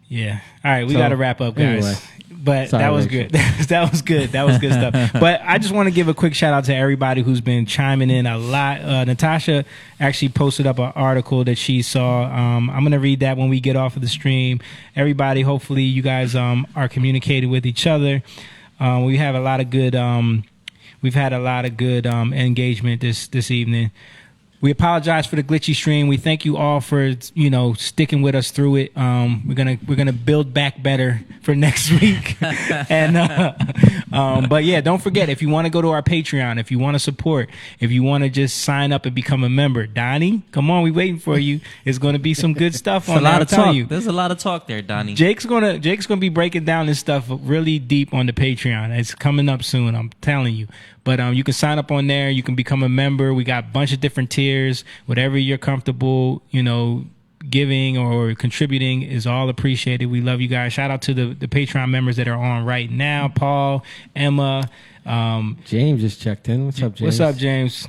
Yeah. All right, we got to wrap up, guys. Anyway. But that was good. That was good. That was good stuff. But I just want to give a quick shout out to everybody who's been chiming in a lot. Natasha actually posted up an article that she saw. I'm going to read that when we get off of the stream. Everybody, hopefully you guys are communicating with each other. We have a lot of good. We've had a lot of good engagement this evening. We apologize for the glitchy stream. We thank you all for sticking with us through it. We're gonna build back better for next week. And but yeah, don't forget, if you want to go to our Patreon, if you want to support, if you want to just sign up and become a member, Donnie, come on, we waiting for you. It's going to be some good stuff on there. I'm telling you. There's a lot of talk there, Donnie. Jake's gonna be breaking down this stuff really deep on the Patreon. It's coming up soon. I'm telling you. But you can sign up on there. You can become a member. We got a bunch of different tiers. Whatever you're comfortable, giving or contributing is all appreciated. We love you guys. Shout out to the Patreon members that are on right now. Paul, Emma, James just checked in. What's up, James? What's up, James?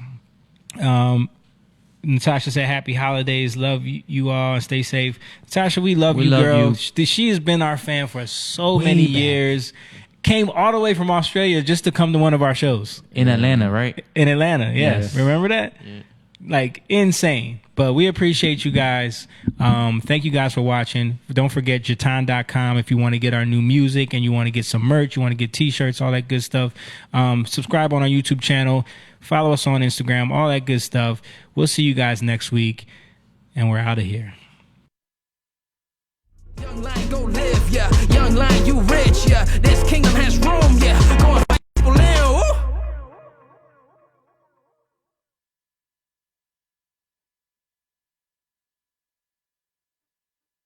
Natasha said, "Happy holidays. Love you all. Stay safe." Natasha, we love you, girl. She has been our fan for so many years. Came all the way from Australia just to come to one of our shows. In Atlanta, right? In Atlanta, yes. Remember that? Yeah. Like, insane. But we appreciate you guys. Thank you guys for watching. Don't forget Jatan.com if you want to get our new music and you want to get some merch, you want to get t-shirts, all that good stuff. Subscribe on our YouTube channel. Follow us on Instagram, all that good stuff. We'll see you guys next week. And we're out of here. Young lion, go live, yeah. Young lion, you rich, yeah. This kingdom has room, yeah.